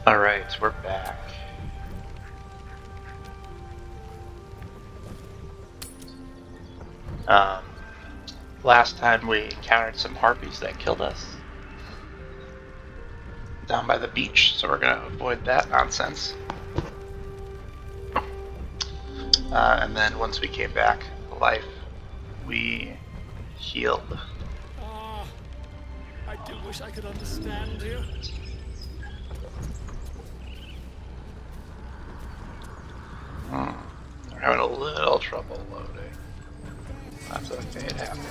Alright, we're back. Last time we encountered some harpies that killed us down by the beach, so we're gonna avoid that nonsense. And then once we came back to life, we healed. I do wish I could understand you. We're having a little trouble loading. That's okay, it happens.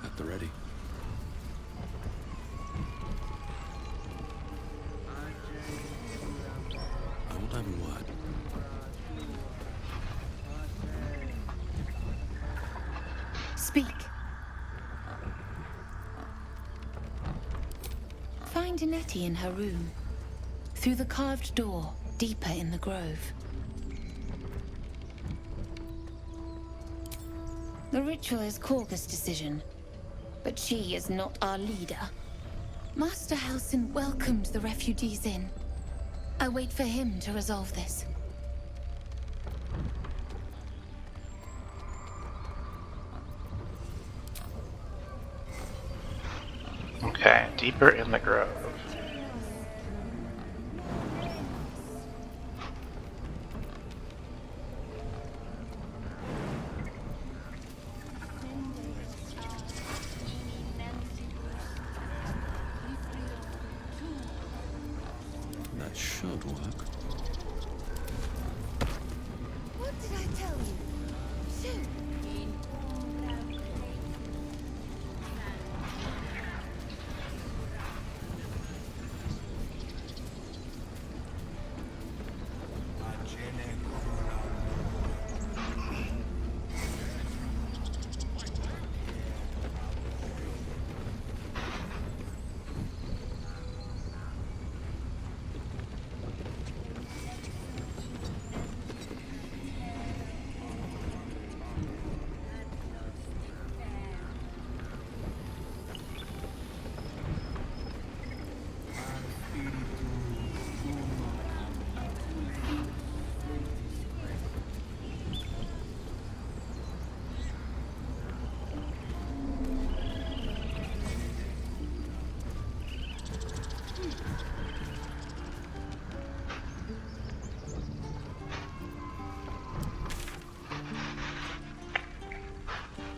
At the ready. I won't have a word. Speak. Find Nettie in her room. Through the carved door, deeper in the grove. The ritual is Korga's decision, but she is not our leader. Master Halsin welcomed the refugees in. I wait for him to resolve this. Okay, deeper in the grove. That should work. What did I tell you?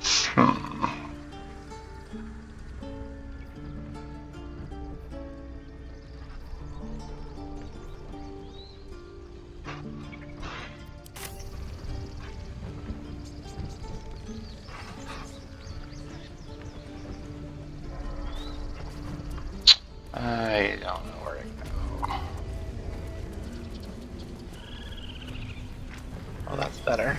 Shoot! I don't know where to go. Oh, that's better.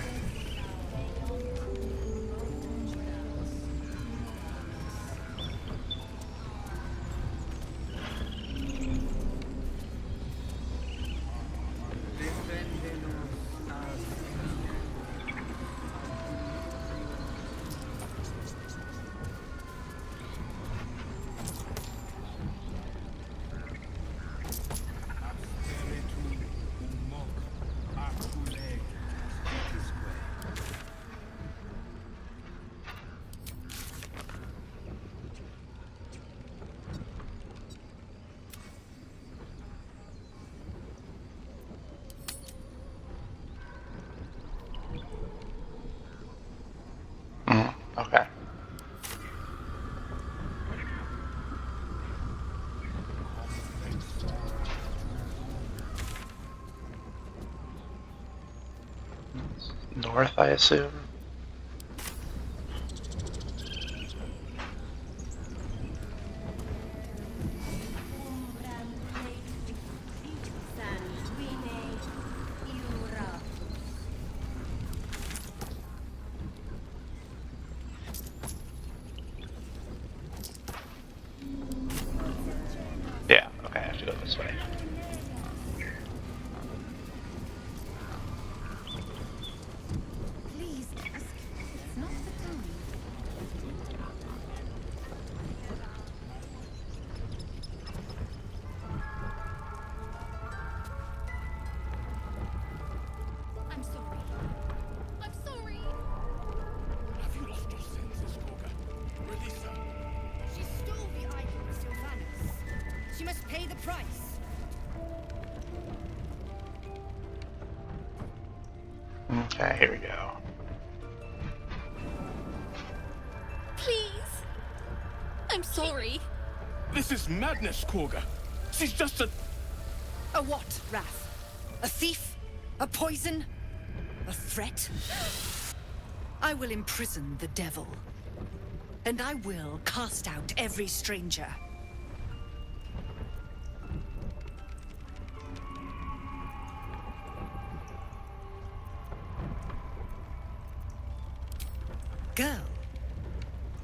Okay. North, I assume. price. Okay, here we go. Please. I'm sorry. This is madness, Korga. She's just a... A what, Raph? A thief? A poison? A threat? I will imprison the devil. And I will cast out every stranger. Girl?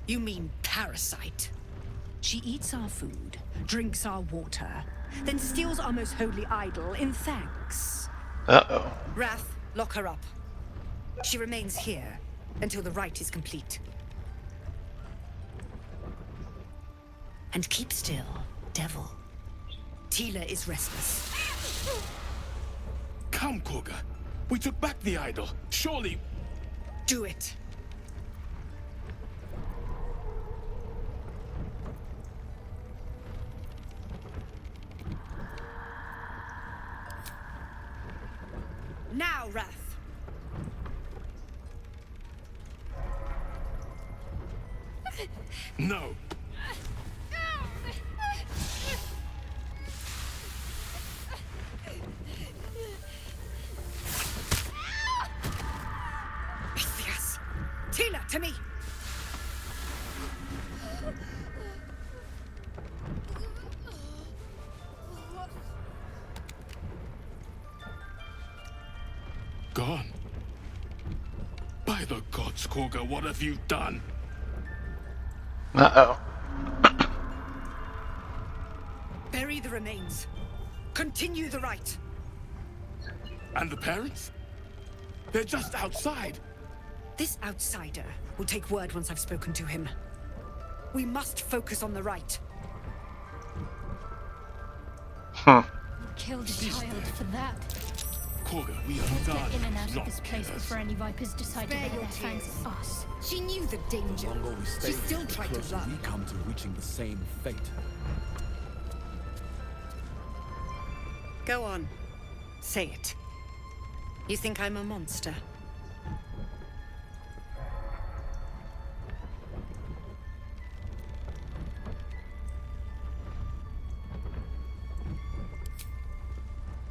You mean parasite? She eats our food, drinks our water, then steals our most holy idol in thanks. Uh-oh. Wrath, lock her up. She remains here until the rite is complete. And keep still, devil. Tila is restless. Come, Korga. We took back the idol. Surely... Do it. Now, Wrath. No. Yes. Tila, to me. Gone. By the gods, Korga, what have you done? Uh-oh. Bury the remains. Continue the rite. And the parents? They're just outside. This outsider will take word once I've spoken to him. We must focus on the rite. Killed a child for that. Korga, we are Let's done. get in and out of Not this place killers. before any vipers decide to Spare lay your their fangs tears. at us. She knew the danger. The longer we stay She here, still the tried to closer run. we come to reaching the same fate. Go on. Say it. You think I'm a monster?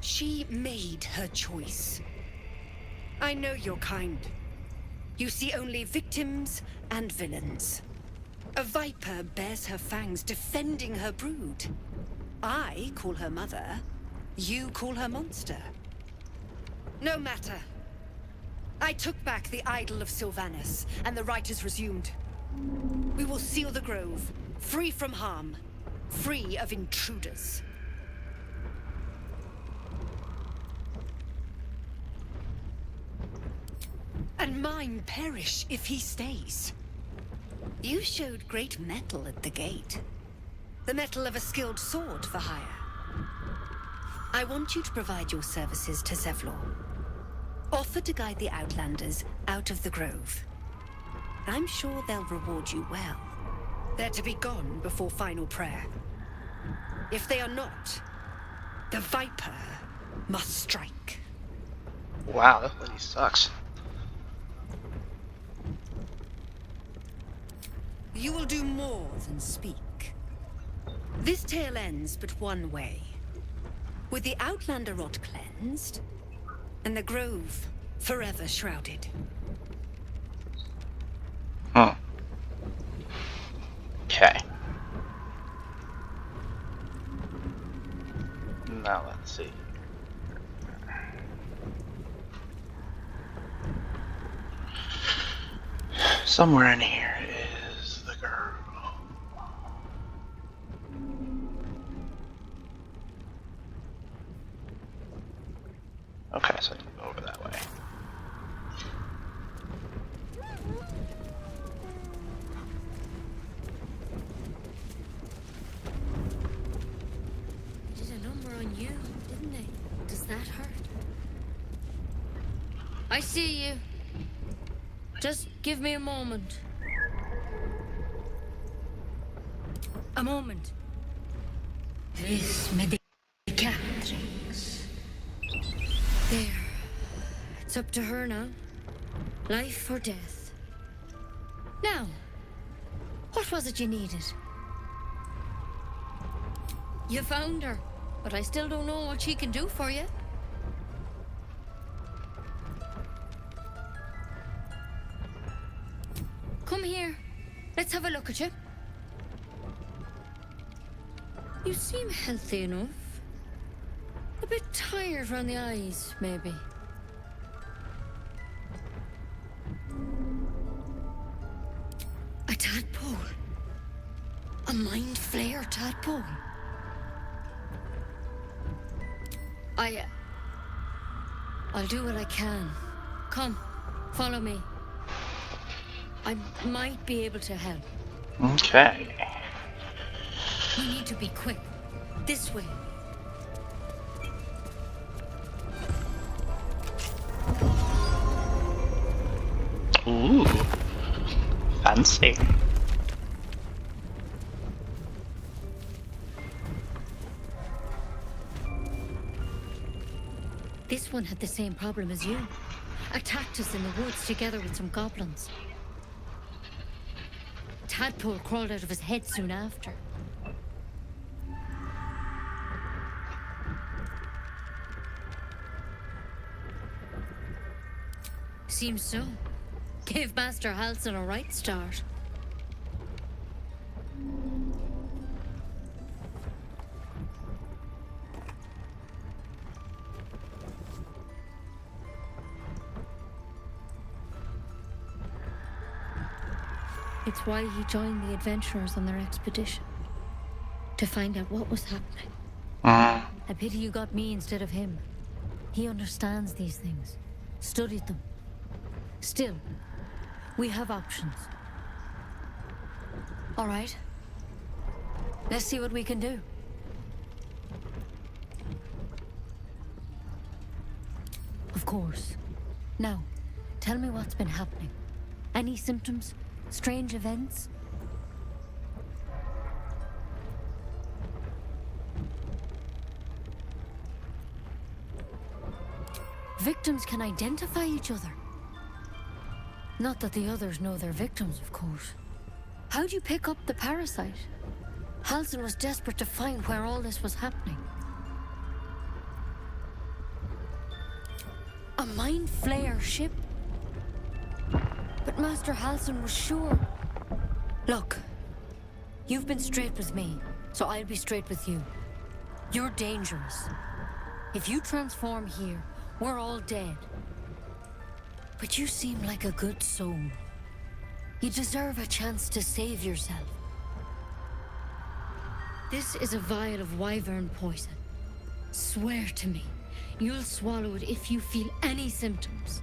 She made her choice. I know your kind. You see only victims and villains. A viper bears her fangs defending her brood. I call her mother. You call her monster. No matter. I took back the idol of Sylvanus, and the rite is resumed. We will seal the grove, free from harm, free of intruders. And mine perish if he stays. You showed great mettle at the gate. The mettle of a skilled sword for hire. I want you to provide your services to Zevlor. Offer to guide the Outlanders out of the grove. I'm sure they'll reward you well. They're to be gone before final prayer. If they are not, the Viper must strike. Wow, that lady sucks. You will do more than speak. This tale ends but one way. With the Outlander rot cleansed, and the grove forever shrouded. Okay. Now let's see. Somewhere in here is the girl. Okay, so I can go over that way. Did a number on you, didn't they? Does that hurt? I see you. Just give me a moment. A moment. This may be Beatrix. There. It's up to her now. Life or death. Now, what was it you needed? You found her, but I still don't know what she can do for you. Come here. Let's have a look at you. You seem healthy enough. A bit tired around the eyes, maybe. A tadpole. A Mind Flayer tadpole. I'll do what I can. Come, follow me. I might be able to help. Okay. We need to be quick. This way. Ooh. Fancy. This one had the same problem as you. Attacked us in the woods together with some goblins. Tadpole crawled out of his head soon after. Seems so. Gave Master Halsin a right start. It's why he joined the adventurers on their expedition. To find out what was happening. A pity you got me instead of him. He understands these things. Studied them. Still, we have options. All right. Let's see what we can do. Of course. Now, tell me what's been happening. Any symptoms? Strange events? Victims can identify each other. Not that the others know they're victims, of course. How'd you pick up the parasite? Halsin was desperate to find where all this was happening. A Mind Flayer ship? But Master Halsin was sure. Look, you've been straight with me, so I'll be straight with you. You're dangerous. If you transform here, we're all dead. But you seem like a good soul. You deserve a chance to save yourself. This is a vial of wyvern poison. Swear to me, you'll swallow it if you feel any symptoms.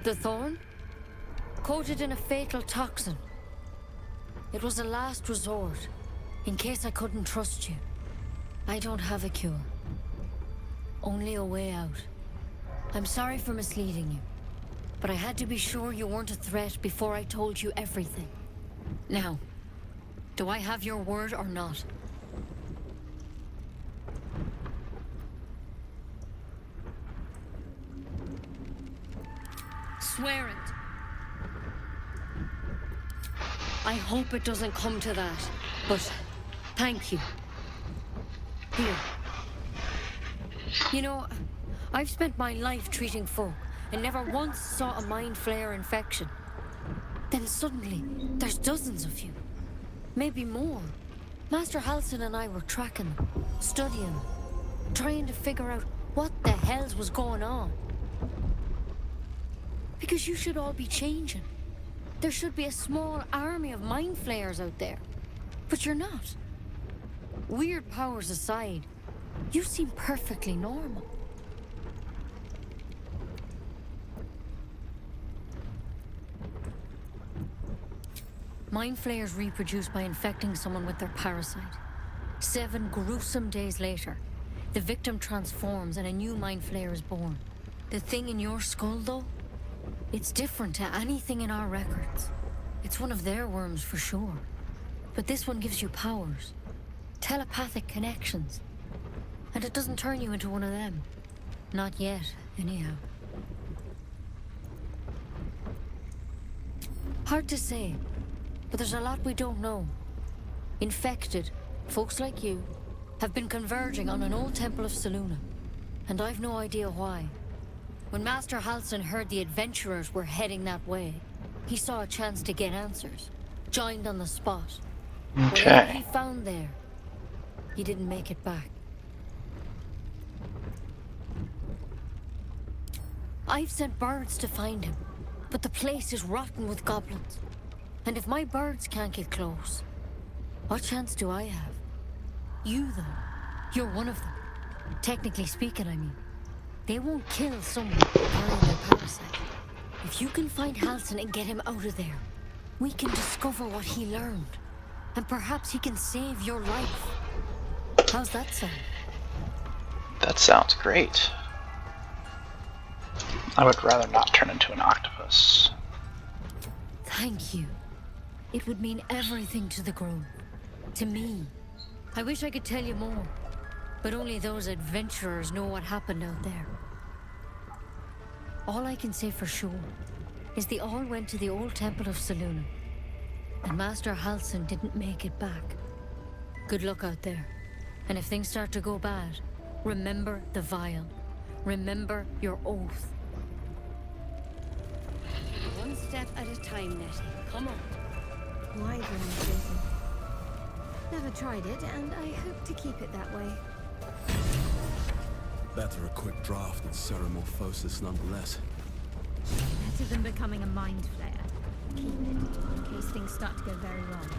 The thorn? Coated in a fatal toxin. It was a last resort, in case I couldn't trust you. I don't have a cure. Only a way out. I'm sorry for misleading you, but I had to be sure you weren't a threat before I told you everything. Now, do I have your word or not? Swear it. I hope it doesn't come to that, but thank you. Here. You know, I've spent my life treating folk and never once saw a Mind Flayer infection. Then suddenly, there's dozens of you. Maybe more. Master Halsin and I were tracking them, studying them, trying to figure out what the hell was going on. Because you should all be changing. There should be a small army of Mind Flayers out there. But you're not. Weird powers aside, you seem perfectly normal. Mind Flayers reproduce by infecting someone with their parasite. 7 gruesome days later, the victim transforms and a new Mind Flayer is born. The thing in your skull, though? It's different to anything in our records. It's one of their worms for sure. But this one gives you powers. Telepathic connections. And it doesn't turn you into one of them. Not yet, anyhow. Hard to say, but there's a lot we don't know. Infected, folks like you, have been converging on an old temple of Selûne, and I've no idea why. When Master Halsin heard the adventurers were heading that way, he saw a chance to get answers, joined on the spot. Whatever he found there, he didn't make it back. I've sent birds to find him, but the place is rotten with goblins. And if my birds can't get close, what chance do I have? You, though, you're one of them. Technically speaking, I mean. They won't kill someone carrying their parasite. If you can find Halsin and get him out of there, we can discover what he learned. And perhaps he can save your life. How's that sound? That sounds great. I would rather not turn into an octopus. Thank you. It would mean everything to the Grove. To me. I wish I could tell you more. But only those adventurers know what happened out there. All I can say for sure is they all went to the old temple of Selûne. And Master Halsin didn't make it back. Good luck out there. And if things start to go bad, remember the vial. Remember your oath. One step at a time, Nettie. Come on. Wyvern prison. Never tried it, and I hope to keep it that way. Better a quick draft than ceremorphosis nonetheless. Better than becoming a Mind Flayer. Keep it, in case things start to go very wrong.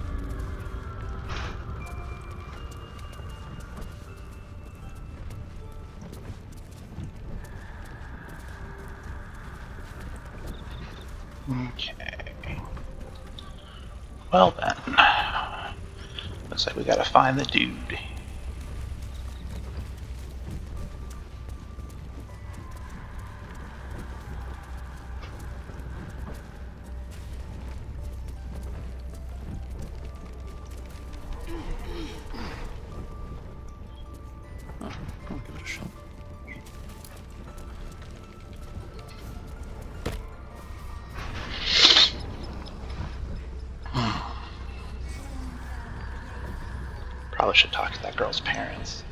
Okay. Well then. Looks like we gotta find the dude. I'll give it a shot. Probably should talk to that girl's parents.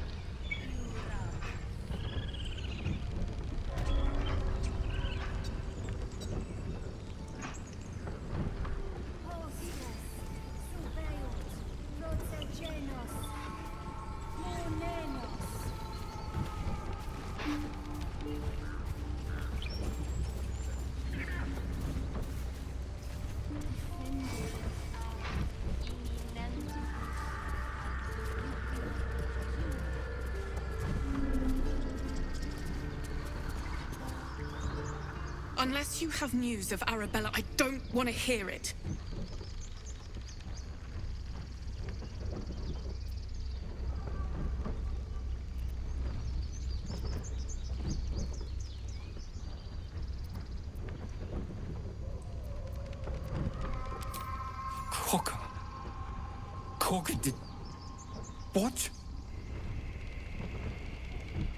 Unless you have news of Arabella, I don't want to hear it. Corker did... What?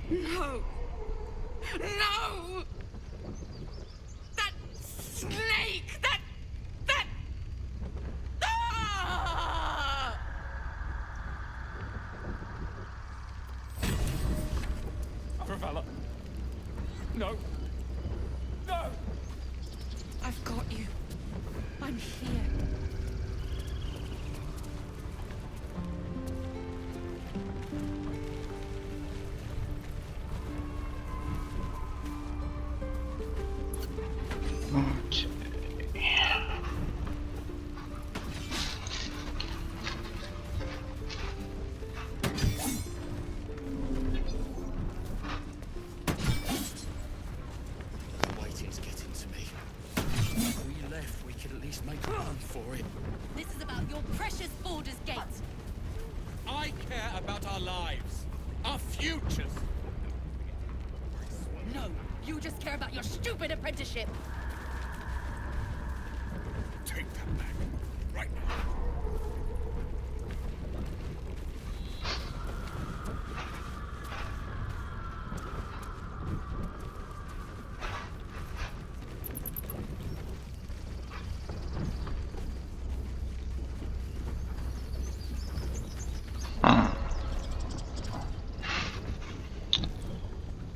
No! No! That snake! That... Ah! Arabella. No. No! I've got you. I'm here. Waiting's getting to me. If we left, we could at least make a run for it. This is about your precious Baldur's Gate. I care about our lives, our futures. No, you just care about your stupid apprenticeship. take that back. Right now.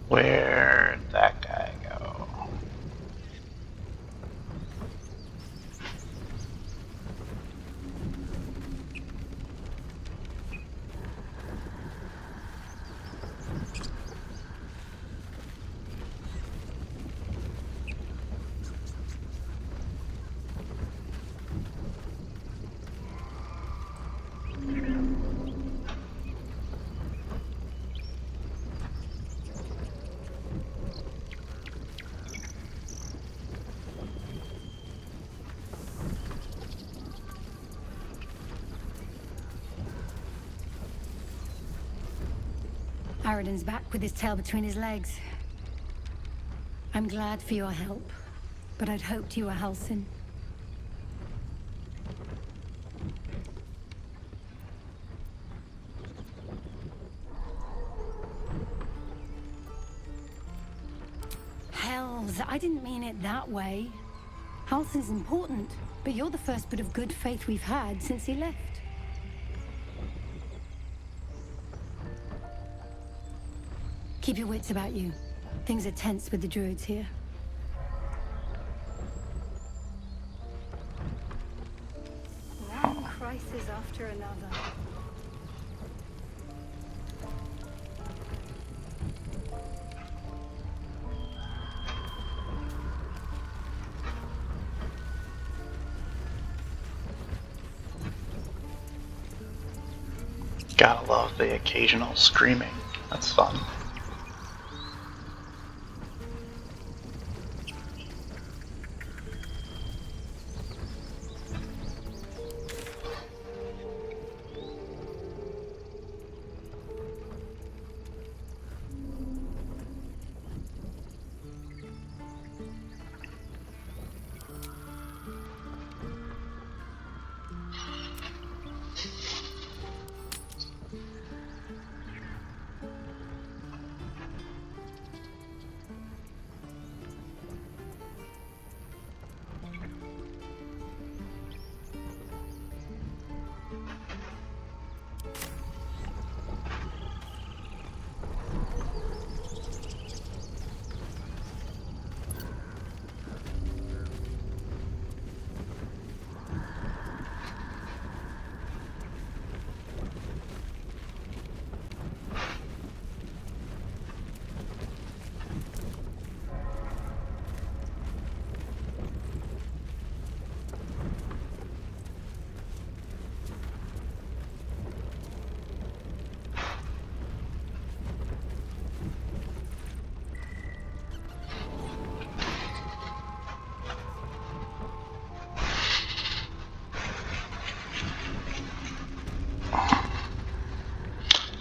Where'd that guy go? Aradin's back with his tail between his legs. I'm glad for your help, but I'd hoped you were Halsin. Hells, I didn't mean it that way. Halsin's important, but you're the first bit of good faith we've had since he left. Keep your wits about you. Things are tense with the druids here. One crisis after another. Gotta love the occasional screaming. That's fun.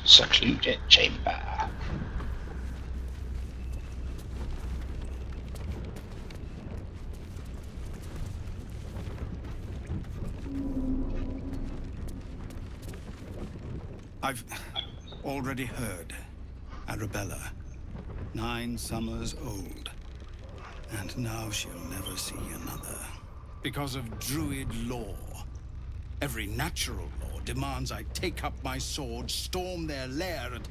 Secluded chamber. I've already heard. Arabella, 9 summers old. And now she'll never see another. Because of druid law. Every natural law demands I take up my sword, storm their lair, and...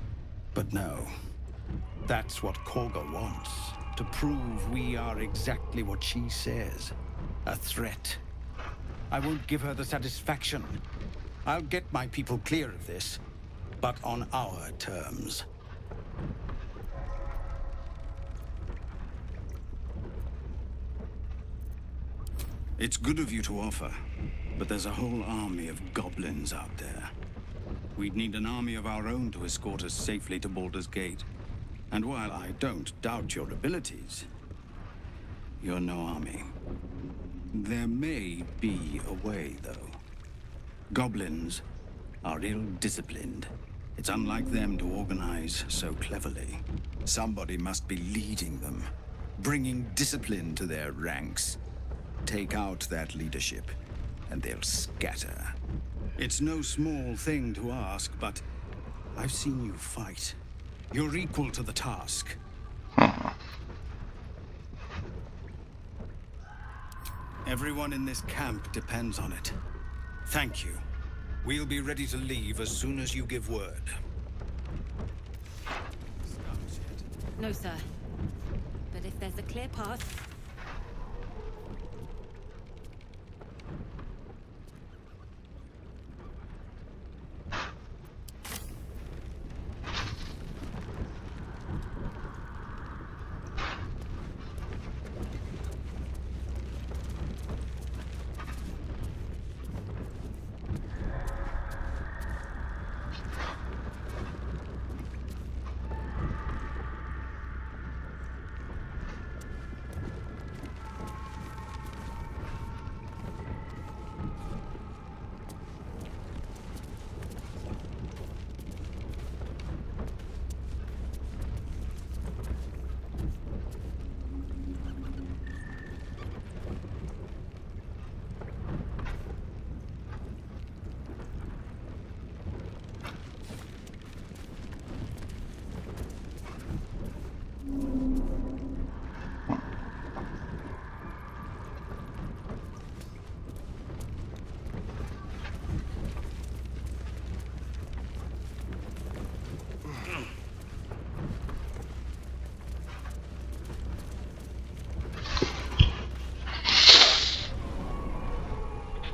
But no. That's what Korga wants. To prove we are exactly what she says. A threat. I won't give her the satisfaction. I'll get my people clear of this, but on our terms. It's good of you to offer, but there's a whole army of goblins out there. We'd need an army of our own to escort us safely to Baldur's Gate. And while I don't doubt your abilities, you're no army. There may be a way, though. Goblins are ill-disciplined. It's unlike them to organize so cleverly. Somebody must be leading them, bringing discipline to their ranks. Take out that leadership, and they'll scatter. It's no small thing to ask, but I've seen you fight. You're equal to the task. Everyone in this camp depends on it. Thank you. We'll be ready to leave as soon as you give word. No, sir. But if there's a clear path...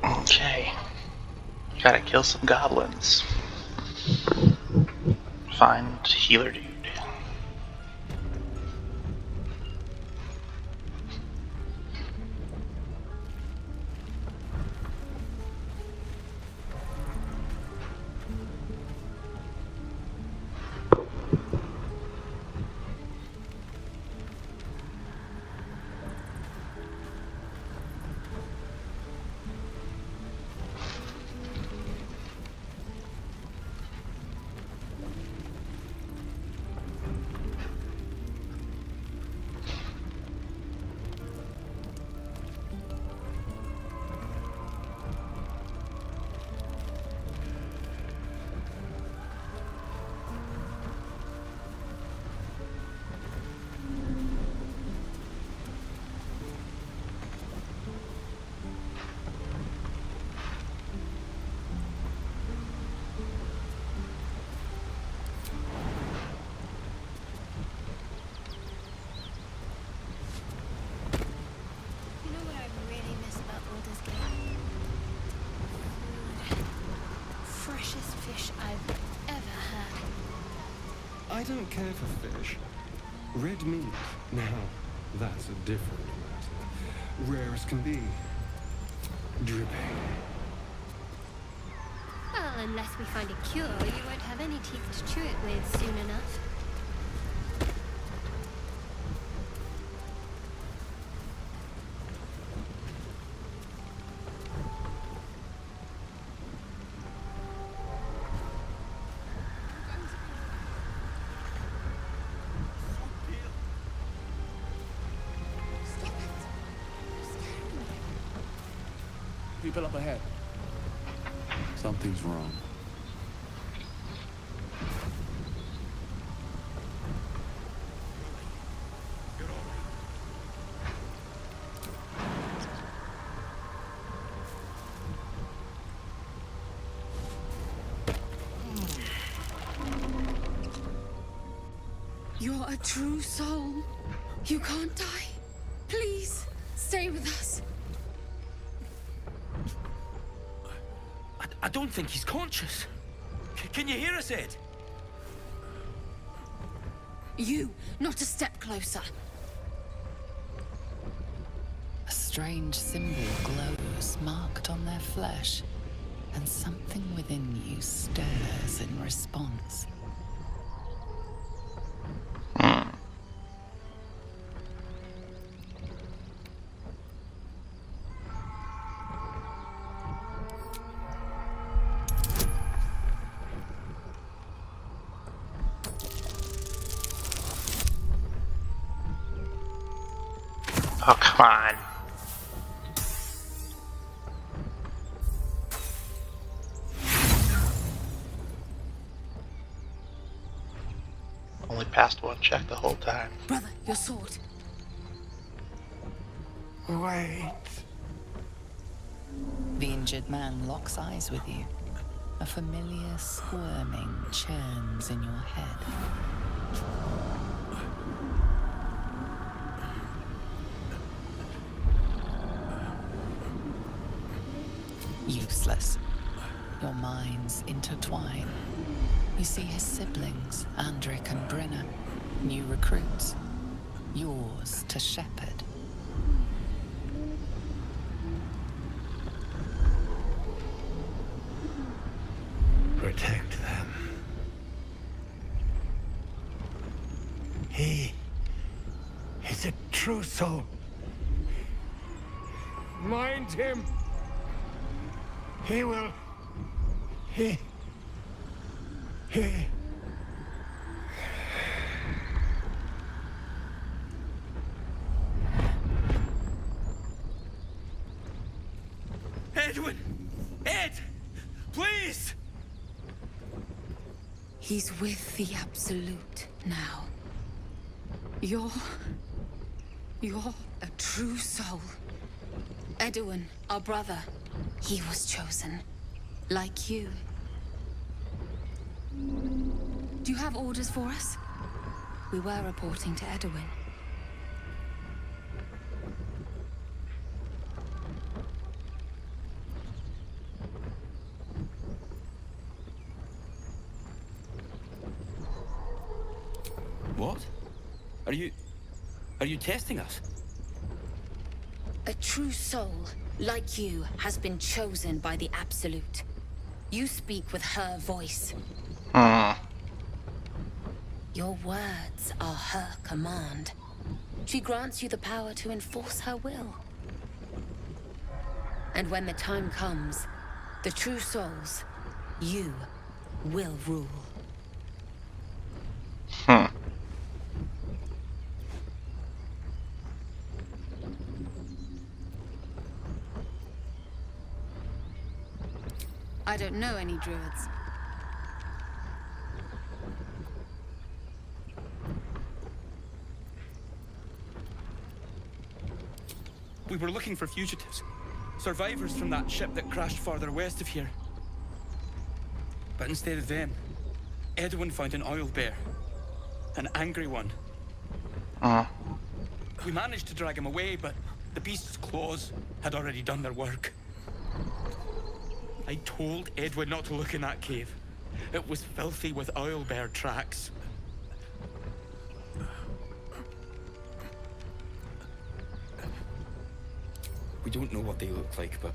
Okay. Gotta kill some goblins. Find healer dude. I don't care for fish. Red meat, now, that's a different matter. Rare as can be. Dripping. Well, unless we find a cure, you won't have any teeth to chew it with soon enough. People up ahead. Something's wrong. You're a true soul. You can't die. Please, stay with us. I don't think he's conscious. Can you hear us, Ed? You, not a step closer. A strange symbol glows, marked on their flesh, and something within you stirs in response. Oh, come on. passed one check the whole time. Brother, your sword. Wait. The injured man locks eyes with you. A familiar squirming churns in your head. Useless. Your minds intertwine. You see his siblings, Andric and Brenna, new recruits. Yours to shepherd. Protect them. He is a true soul. Mind him. He will. He. Edwin! Ed! Please! He's with the Absolute now. You're a true soul. Edwin, our brother, he was chosen. Like you. Do you have orders for us? We were reporting to Edwin. What? Are you testing us? A true soul, like you, has been chosen by the Absolute. You speak with her voice. Your words are her command. She grants you the power to enforce her will. And when the time comes, the true souls, you will rule. I don't know any druids. We were looking for fugitives. Survivors from that ship that crashed farther west of here. But instead of them, Edwin found an oil bear. An angry one. We managed to drag him away, but the beast's claws had already done their work. I told Edwin not to look in that cave. It was filthy with oil bear tracks. We don't know what they look like, but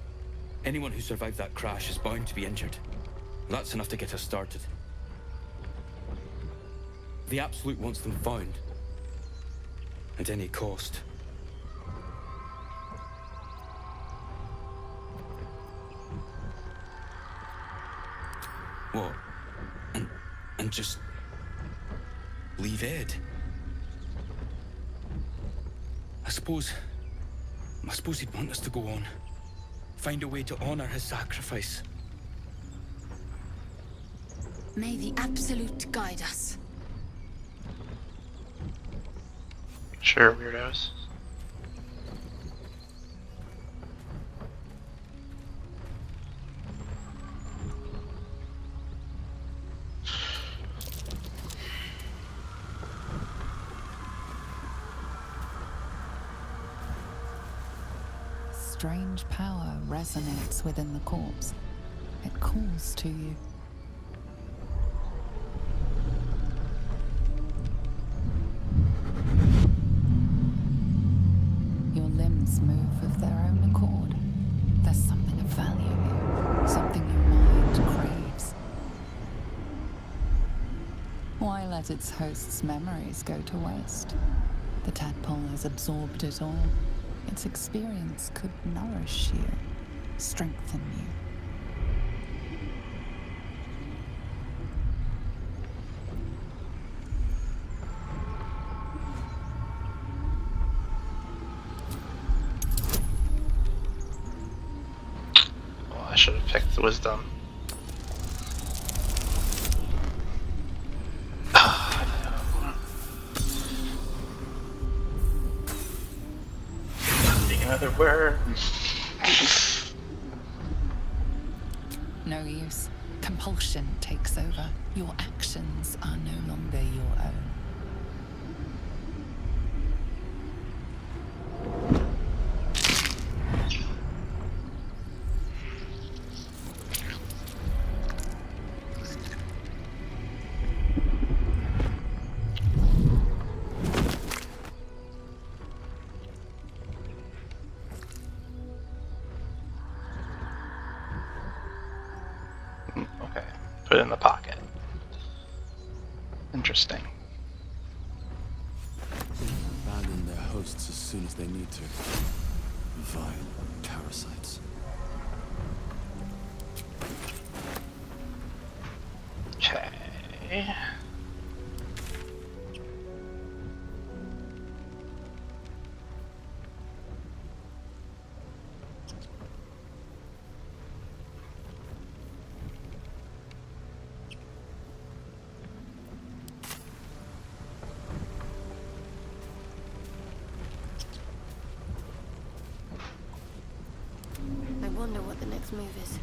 anyone who survived that crash is bound to be injured. That's enough to get us started. The Absolute wants them found. At any cost. What? And just leave Ed? I suppose he'd want us to go on. Find a way to honor his sacrifice. May the Absolute guide us. Sure, weirdos. Strange power resonates within the corpse. It calls to you. Your limbs move of their own accord. There's something of value here, something your mind craves. Why let its host's memories go to waste? The tadpole has absorbed it all. Its experience could nourish you, strengthen you. Well, I should have picked the wisdom. another word. No use. Compulsion takes over. Your actions are no longer your own. Okay, put it in the pocket. Interesting. Abandon their hosts as soon as they need to. Vile parasites. Okay. I wonder what the next move is.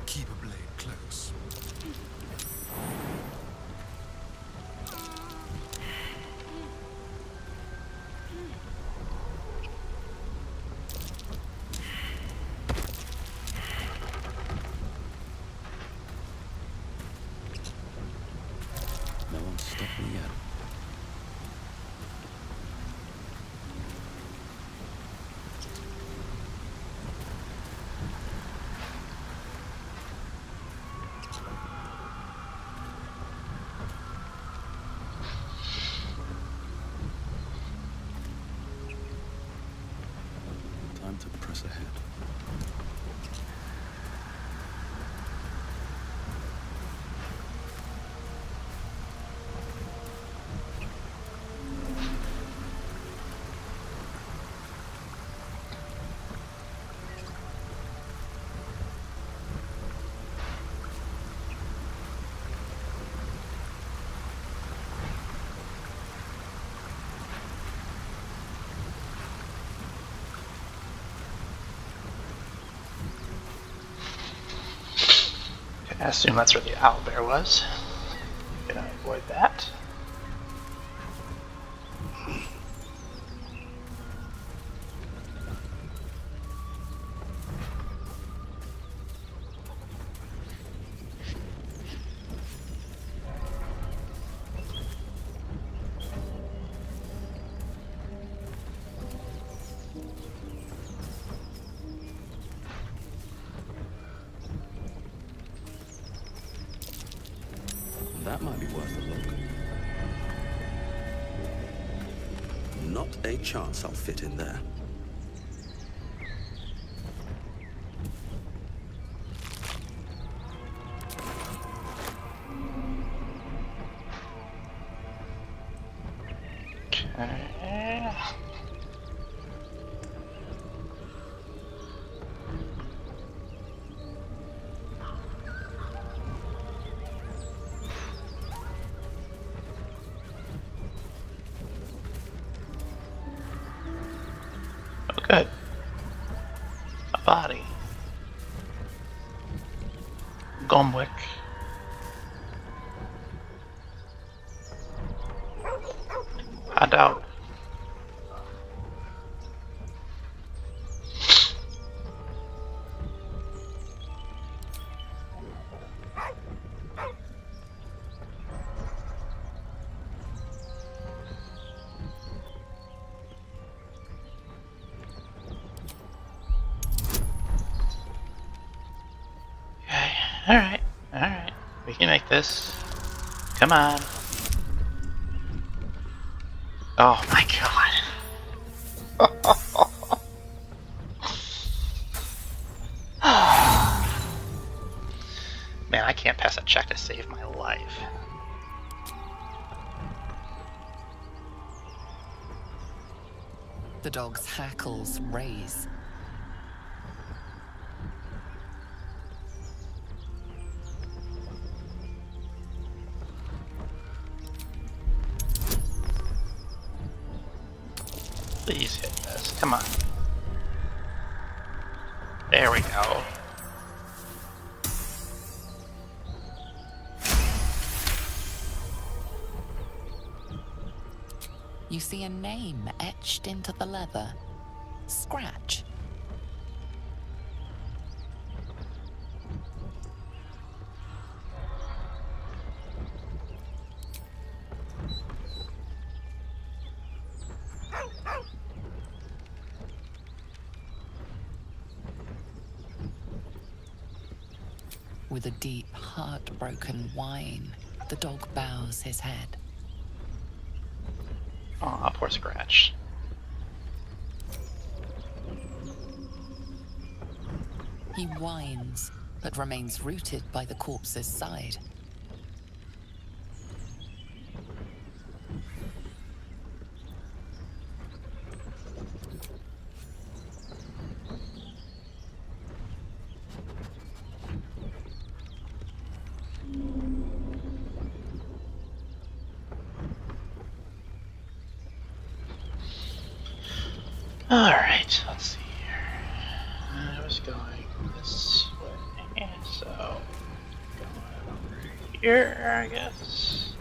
Keep a blade close. No one's stopped me yet. Time to press ahead. I assume that's where the owlbear was. Gonna avoid that. That might be worth a look. Not a chance I'll fit in there. Okay. Oh, good. A body. Gomwick. I doubt. Okay, alright, alright. We can make this. Come on. Oh my god. Man, I can't pass a check to save my life. The dog's hackles raise. Please hit this. Come on. There we go. You see a name etched into the leather. Scratch. With a deep, heartbroken whine, the dog bows his head. Aw, poor Scratch. He whines, but remains rooted by the corpse's side. Alright, let's see here. I was going this way, so going over here, I guess.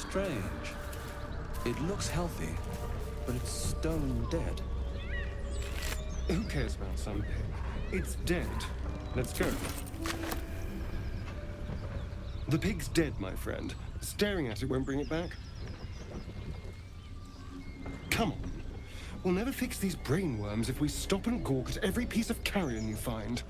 Strange. It looks healthy, but it's stone dead. Who cares about some pig? It's dead. Let's go. The pig's dead, my friend. Staring at it won't bring it back. Come on. We'll never fix these brainworms if we stop and gawk at every piece of carrion you find.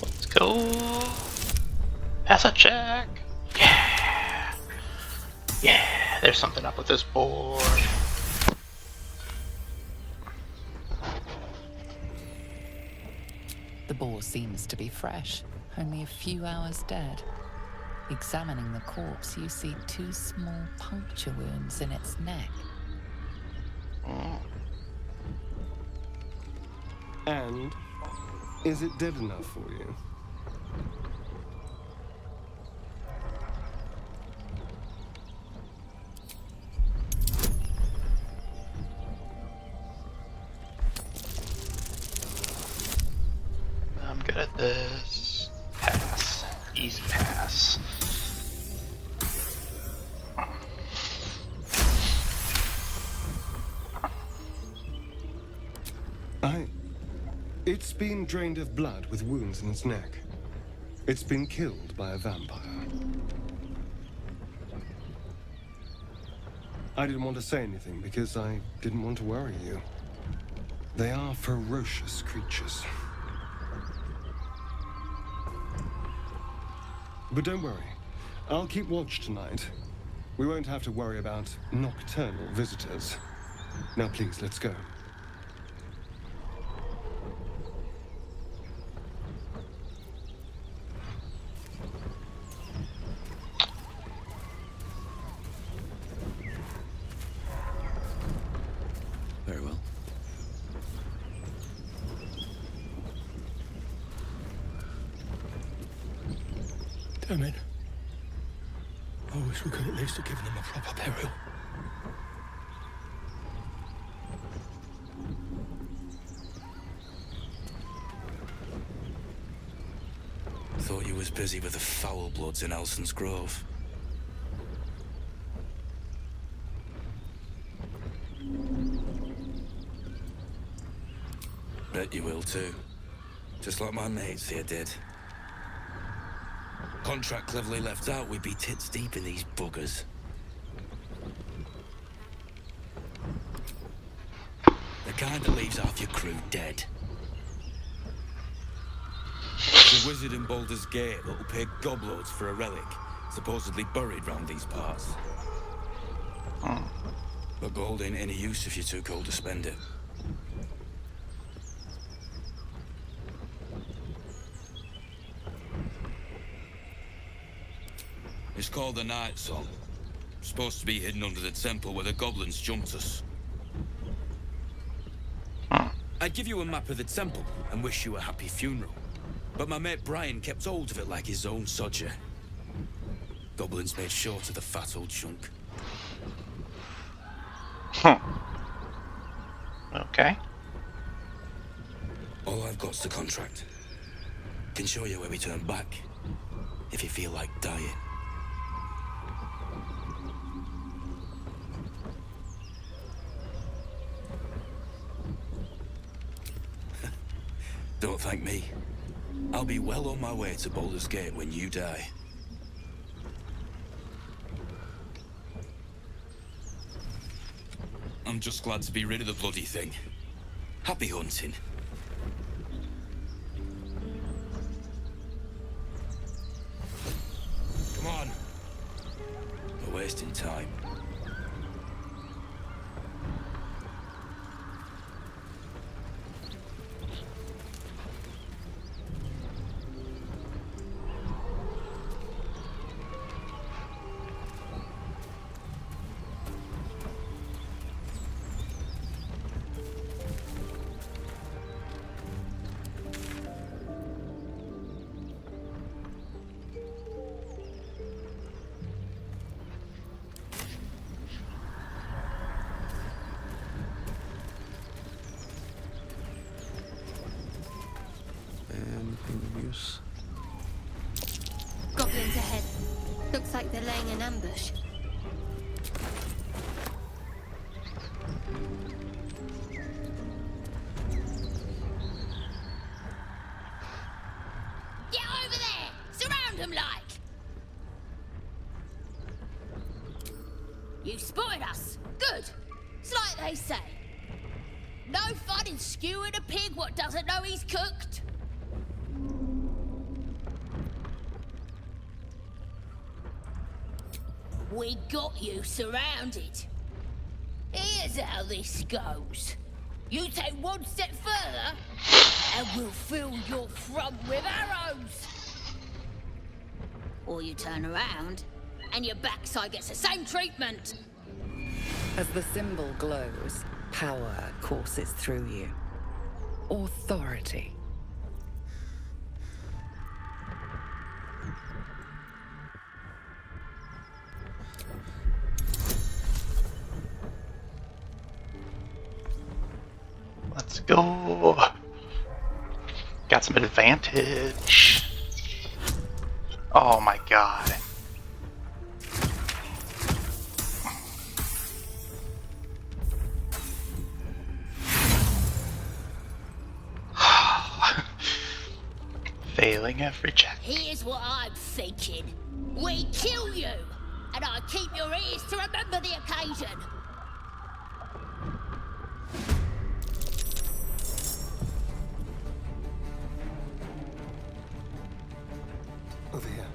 Let's go. Pass a check. Yeah. Yeah, there's something up with this board. The boar seems to be fresh, only a few hours dead. Examining the corpse, you see 2 small puncture wounds in its neck. And is it dead enough for you? I'm good at this. Pass. Easy pass. It's been drained of blood with wounds in its neck. It's been killed by a vampire. I didn't want to say anything because I didn't want to worry you. They are ferocious creatures. But don't worry. I'll keep watch tonight. We won't have to worry about nocturnal visitors. Now please, let's go. Very well. Damn it. I wish we could at least have given them a proper burial. Thought you was busy with the foul bloods in Elson's Grove. Bet you will too. Just like my mates here did. Contract cleverly left out, we'd be tits deep in these buggers. The kind that leaves half your crew dead. There's a wizard in Baldur's Gate that'll pay gobloads for a relic, supposedly buried round these parts. But gold ain't any use if you're too cold to spend it. It's called the Night Song. Supposed to be hidden under the temple where the goblins jumped us. I'd give you a map of the temple and wish you a happy funeral. But my mate Brian kept hold of it like his own sodger. Goblins made short of the fat old chunk. Okay. All I've got's the contract. Can show you where we turn back, if you feel like dying. Don't thank me. I'll be well on my way to Baldur's Gate when you die. I'm just glad to be rid of the bloody thing. Happy hunting. Come on. We're wasting time. Goblins ahead. Looks like they're laying an ambush. Get over there! Surround them like! You spotted us. Good. It's like they say. No fun in skewing a pig what doesn't know he's cooked. We got you surrounded. Here's how this goes. You take one step further, and we'll fill your front with arrows. Or you turn around, and your backside gets the same treatment. As the symbol glows, power courses through you. Authority. Let's go. Got some advantage. Oh my god. Failing every check. Here's what I'm thinking. We kill you, and I keep your ears to remember the occasion. Over here.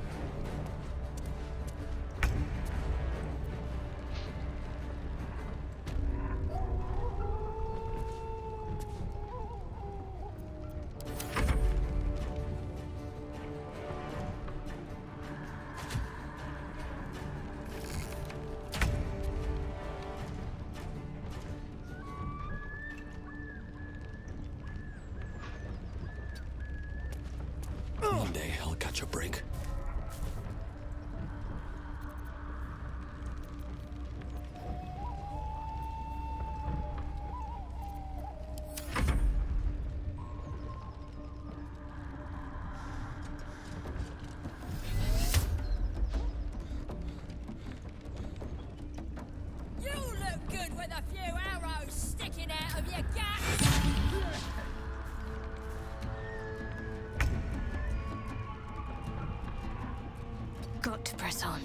One day I'll catch a break. You look good with a few arrows sticking out of your guts. Got to press on.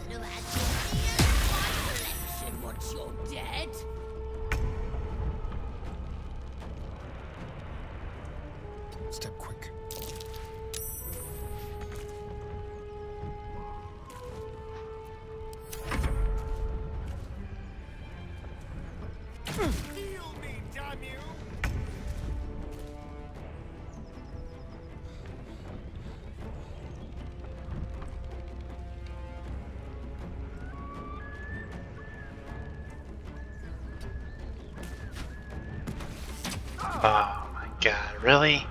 Could have had your ears in my collection once you're dead. Step quick. Heal me, damn you! Oh my god, really?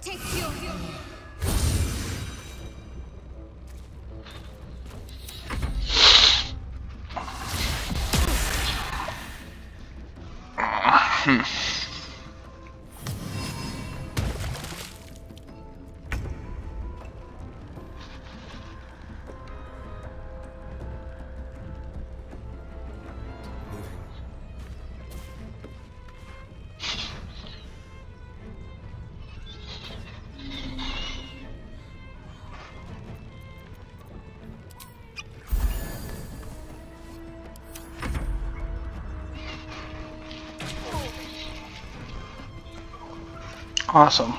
Take your... Awesome.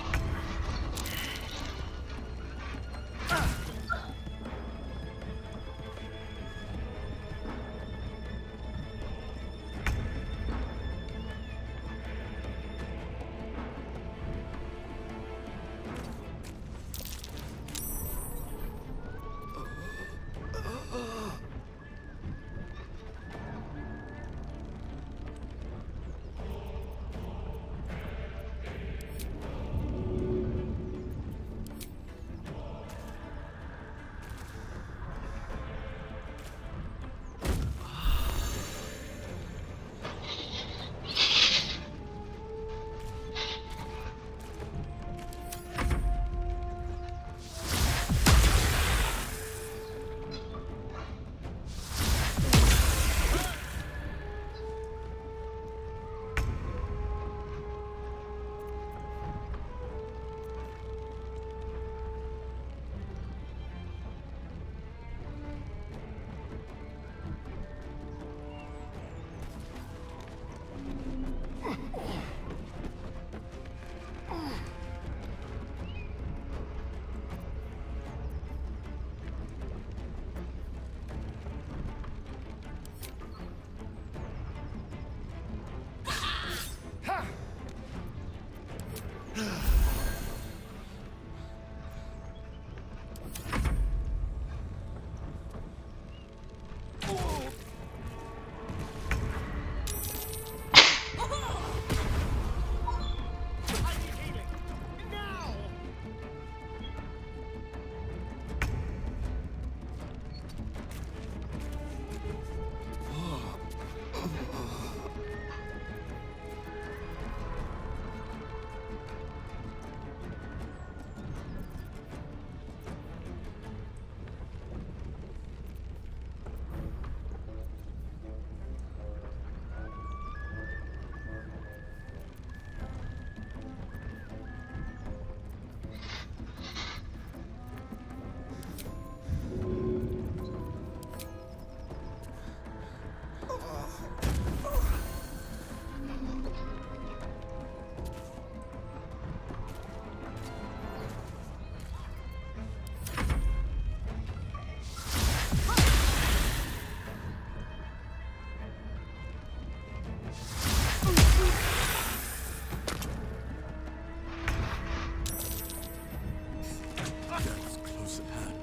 close at hand.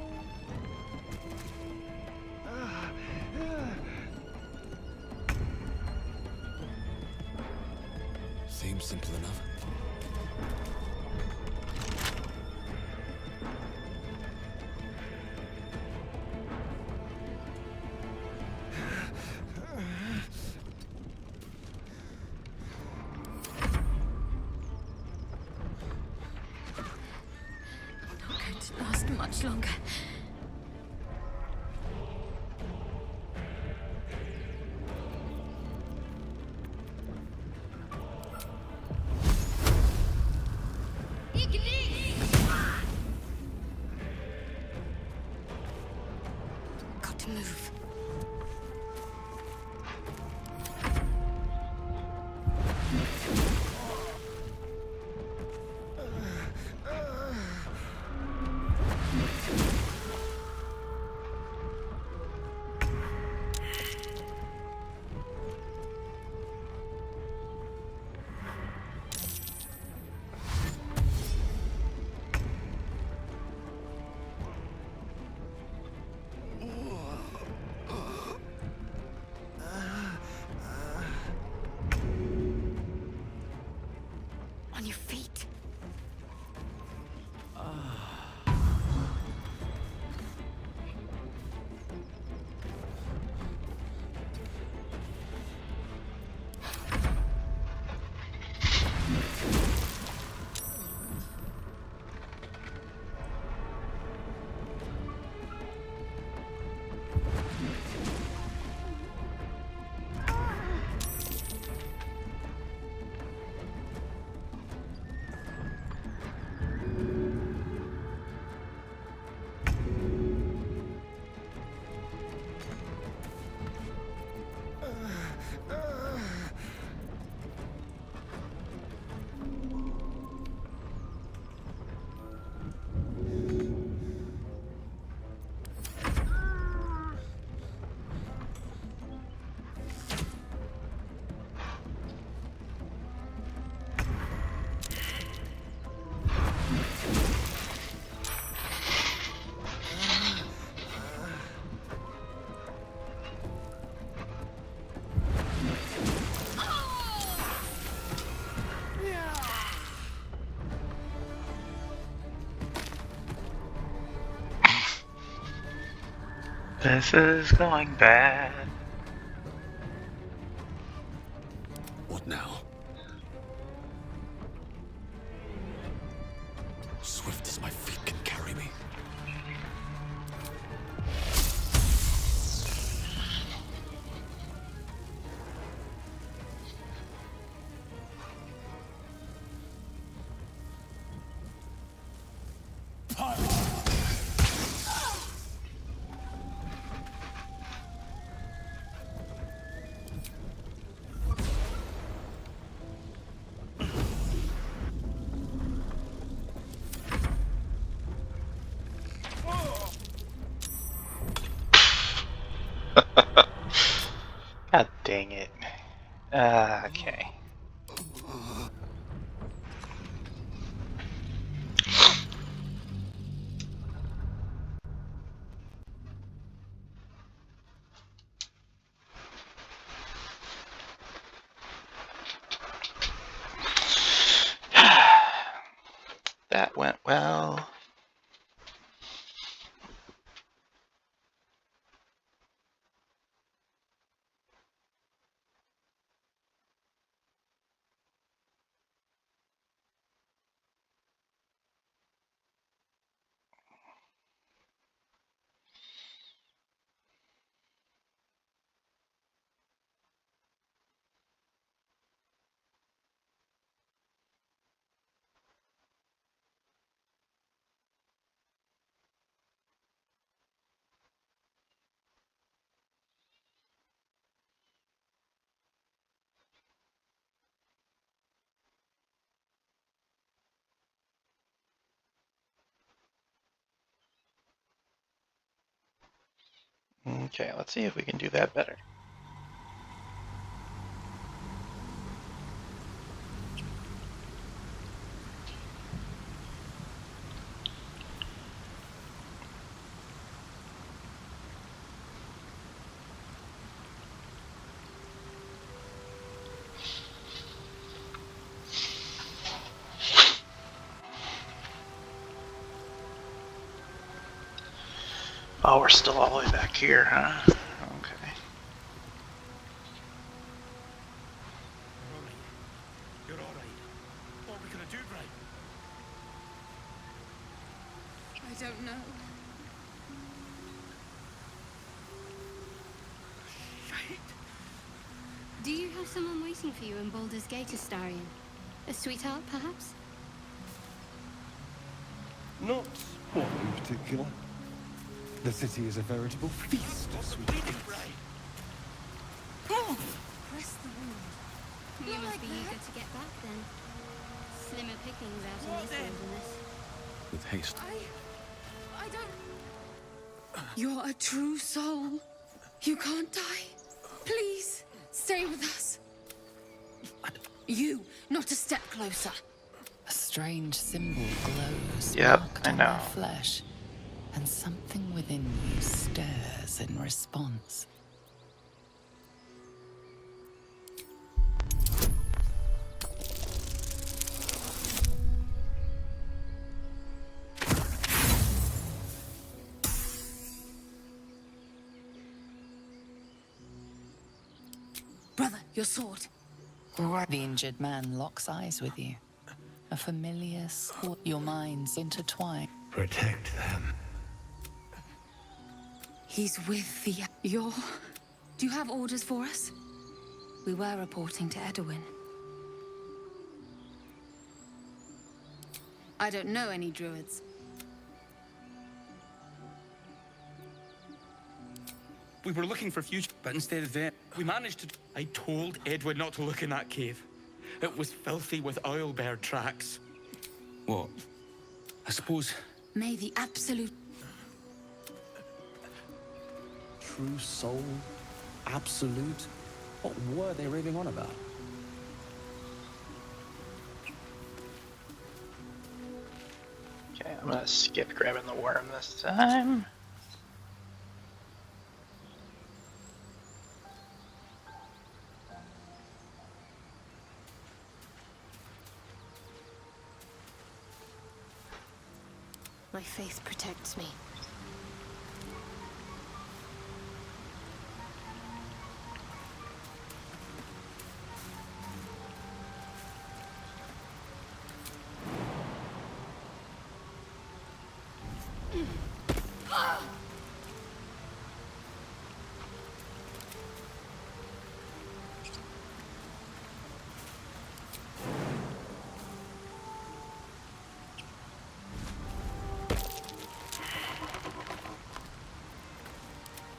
Seems simple enough. Not going to last much longer. Got to move. On your feet. This is going bad. What now? Swift as my feet can carry me. God dang it. Okay. That went well. Okay, let's see if we can do that better. Oh, we're still all the way back here, huh? Okay. You're alright. What are we gonna do, Brian? I don't know. Shite. Do you have someone waiting for you in Baldur's Gate, Astarion? A sweetheart, perhaps? Not one in particular. The city is a veritable feast of sweet things. Press the wound. You must be eager to get back then. Slimmer pickings out in this wilderness. With haste. I don't... You're a true soul. You can't die. Please, stay with us. You, not a step closer. A strange symbol glows Yep, marked I on know. your flesh, and something within you stirs in response. Brother, your sword. The injured man locks eyes with you. A familiar sport. Your minds intertwine. Protect them. He's with the... You're... Do you have orders for us? We were reporting to Edwin. I don't know any druids. We were looking for future, but instead of that, we managed to... I told Edward not to look in that cave. It was filthy with owlbear tracks. What? I suppose... May the absolute... True soul? Absolute? What were they raving on about? Okay, I'm gonna skip grabbing the worm this time. My faith protects me.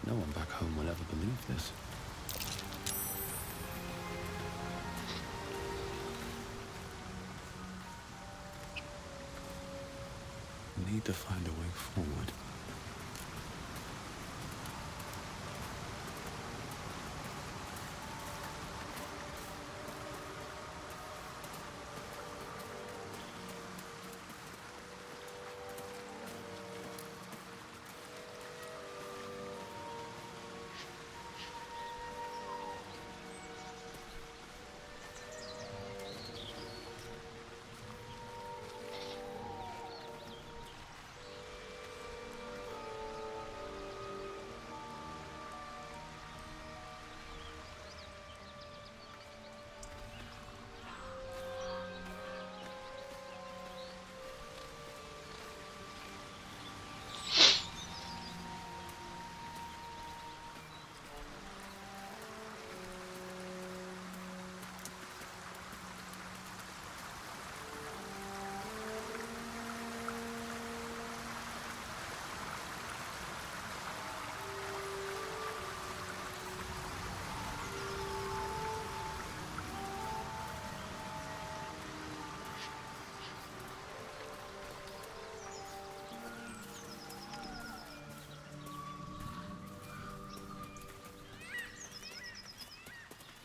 No one back home will ever believe this. We need to find a way forward.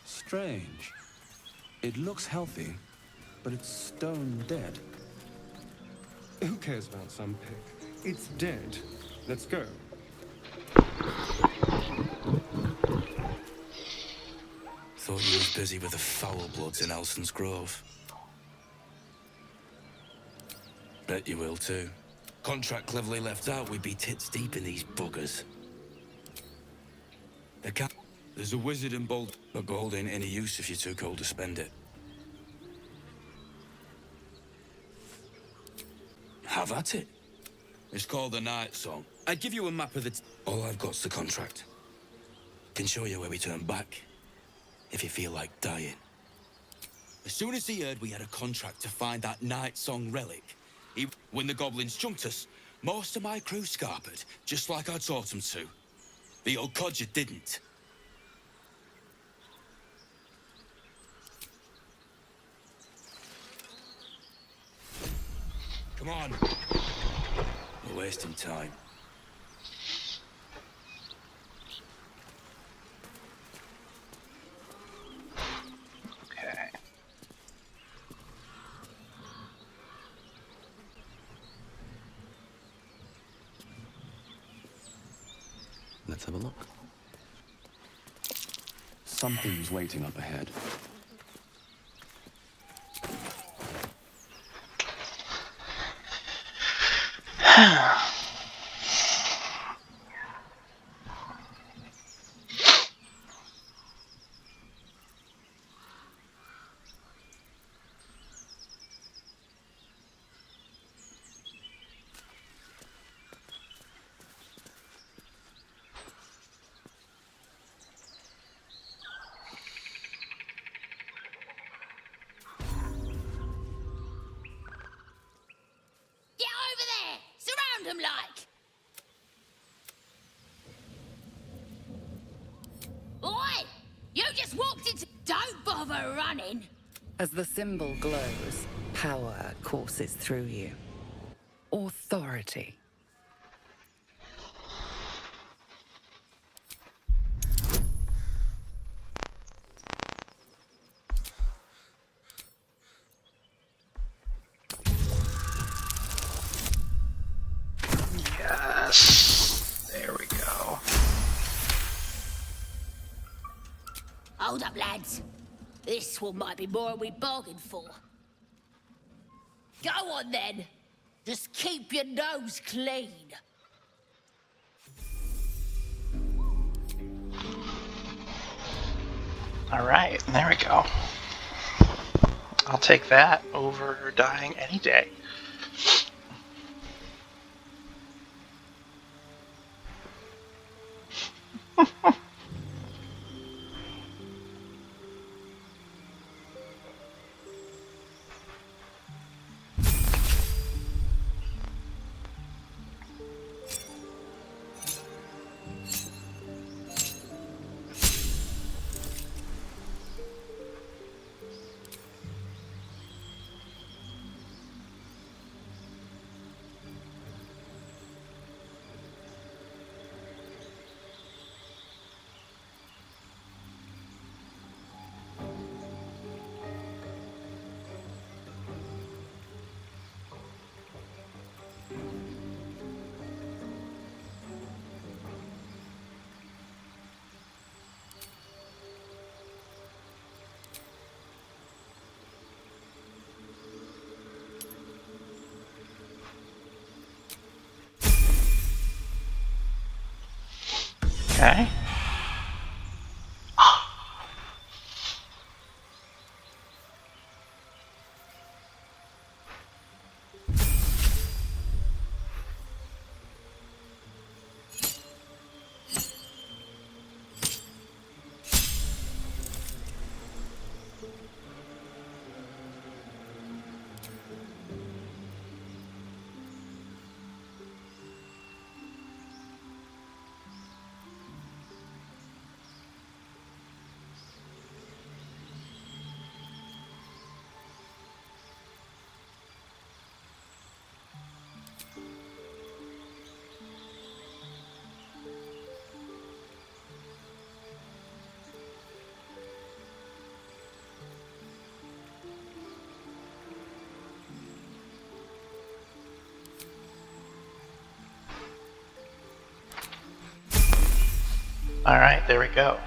Strange. It looks healthy, but it's stone dead. Who cares about some pig? It's dead. Let's go. Thought you was busy with the foul bloods in Elson's Grove. Bet you will too. contract cleverly left out, we'd be tits deep in these buggers. There's a wizard in Baldur, but gold ain't any use if you're too cold to spend it. Have at it. It's called the Night Song. I'd give you a map of the... All I've got's the contract. Can show you where we turn back, if you feel like dying. As soon as he heard we had a contract to find that Night Song relic, when the goblins jumped us, most of my crew scarpered, just like I taught them to. The old codger didn't. Come on. We're wasting time. Okay. Let's have a look. Something's waiting up ahead. Get over there! Surround them like! Oi! You just walked into... Don't bother running! As the symbol glows, power courses through you. Authority. Yes. There we go. Hold up, lads. This one might be more than we bargained for. Go on, then. Just keep your nose clean. All right, there we go. I'll take that over dying any day. Okay. All right, there we go.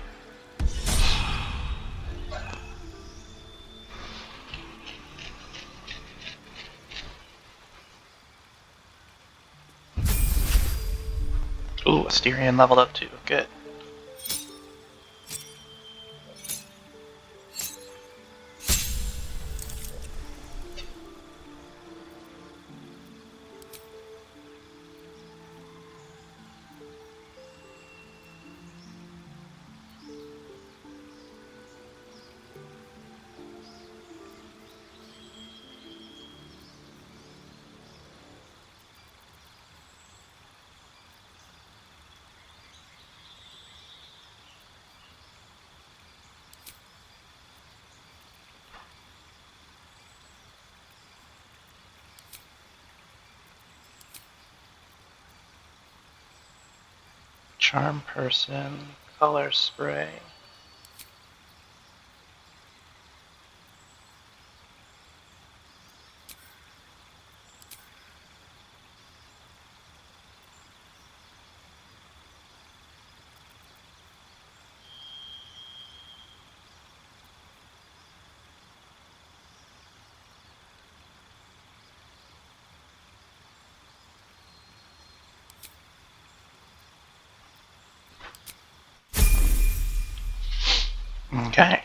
Ooh, Asterion leveled up too. Good. Charm person, color spray. Okay.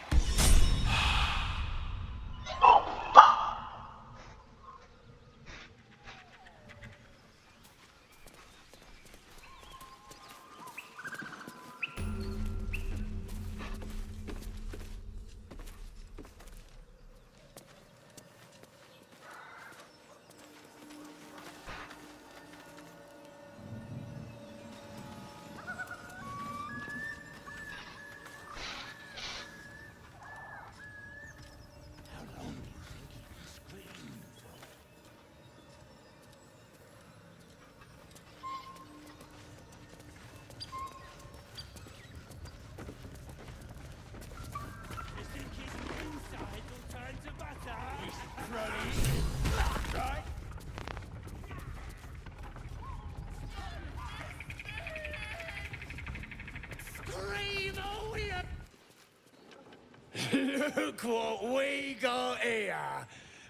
Look what we got here.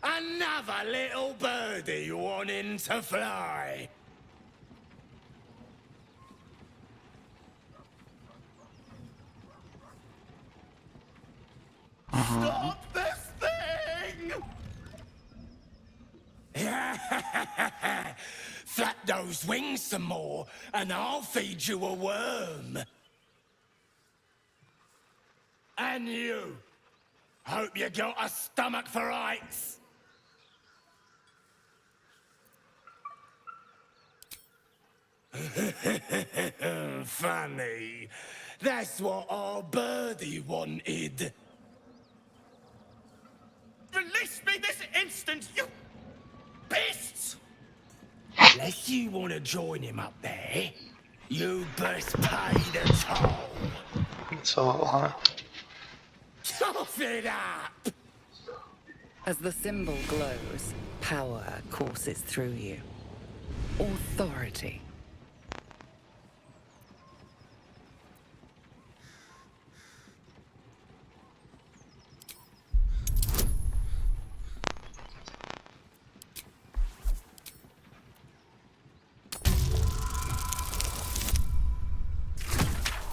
Another little birdie wanting to fly. Stop this thing! Flap those wings some more, and I'll feed you a worm. And you. Hope you got a stomach for heights. Funny. That's what our birdie wanted. Release me this instant, you beasts! Unless you want to join him up there, you best pay the toll. That's all, huh? Tough it up! As the symbol glows, power courses through you. Authority.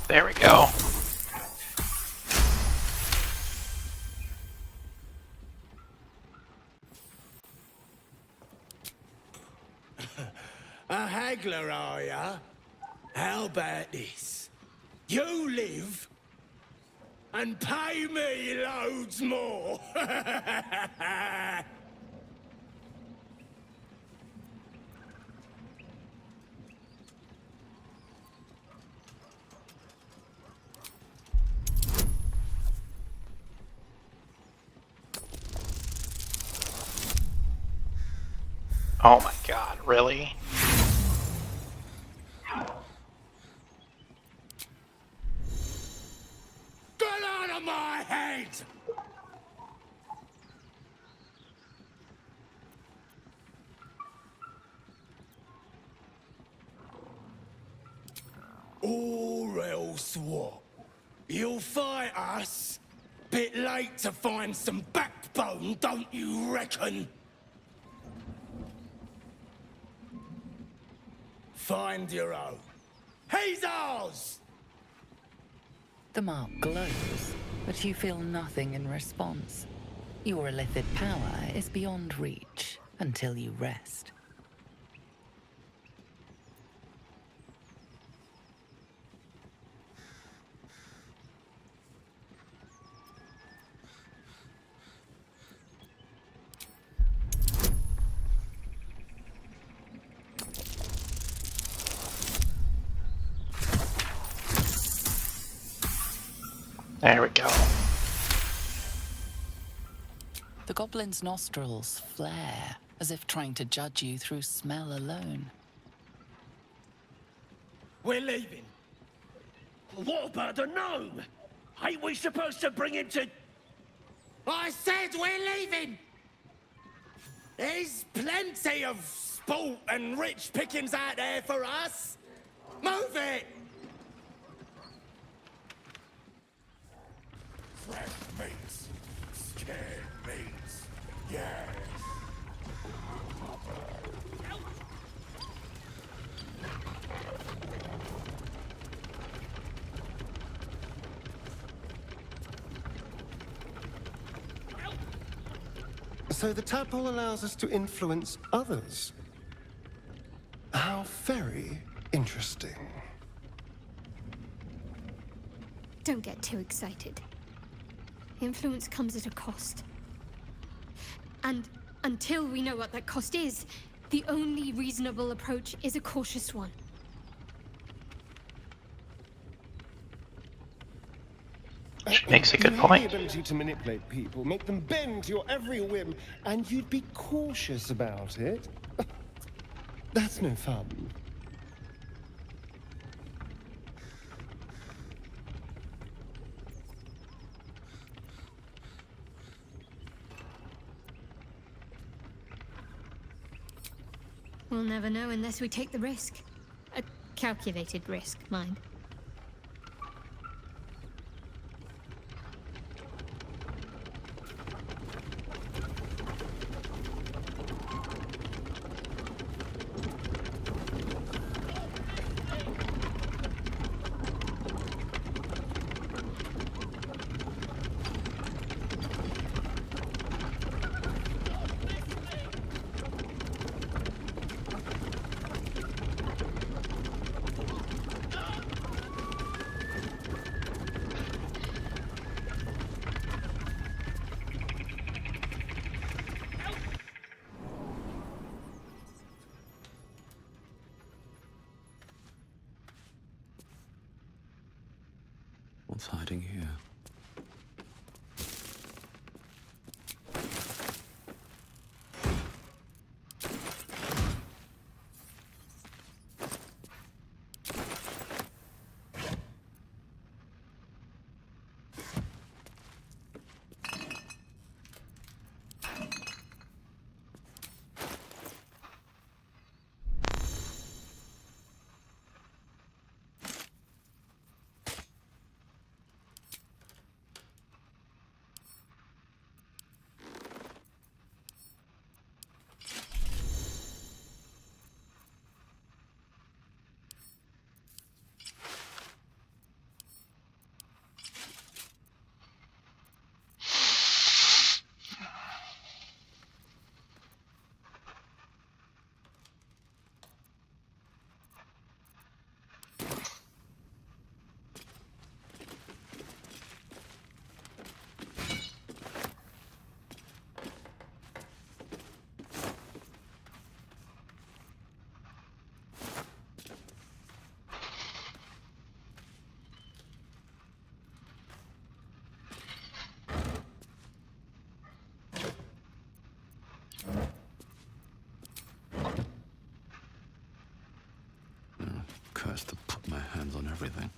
There we go. A haggler, are ya? How about this? You live and pay me loads more. Oh my god, really? Get out of my head! Or else what? You'll fight us? Bit late to find some backbone, don't you reckon? Find your own. The mark glows, but you feel nothing in response. Your illithid power is beyond reach until you rest. There we go. The goblin's nostrils flare, as if trying to judge you through smell alone. We're leaving. What about the gnome? Ain't we supposed to bring him to... I said we're leaving! There's plenty of sport and rich pickings out there for us. Move it! Fresh meats. Scared meats. Yes. So the tadpole allows us to influence others. How very interesting. Don't get too excited. Influence comes at a cost. And until we know what that cost is, the only reasonable approach is a cautious one. She makes a good You have point. the ability to manipulate people, make them bend to your every whim, and you'd be cautious about it. That's no fun. We'll never know unless we take the risk. A calculated risk, mind. What's hiding here? Cursed to put my hands on everything.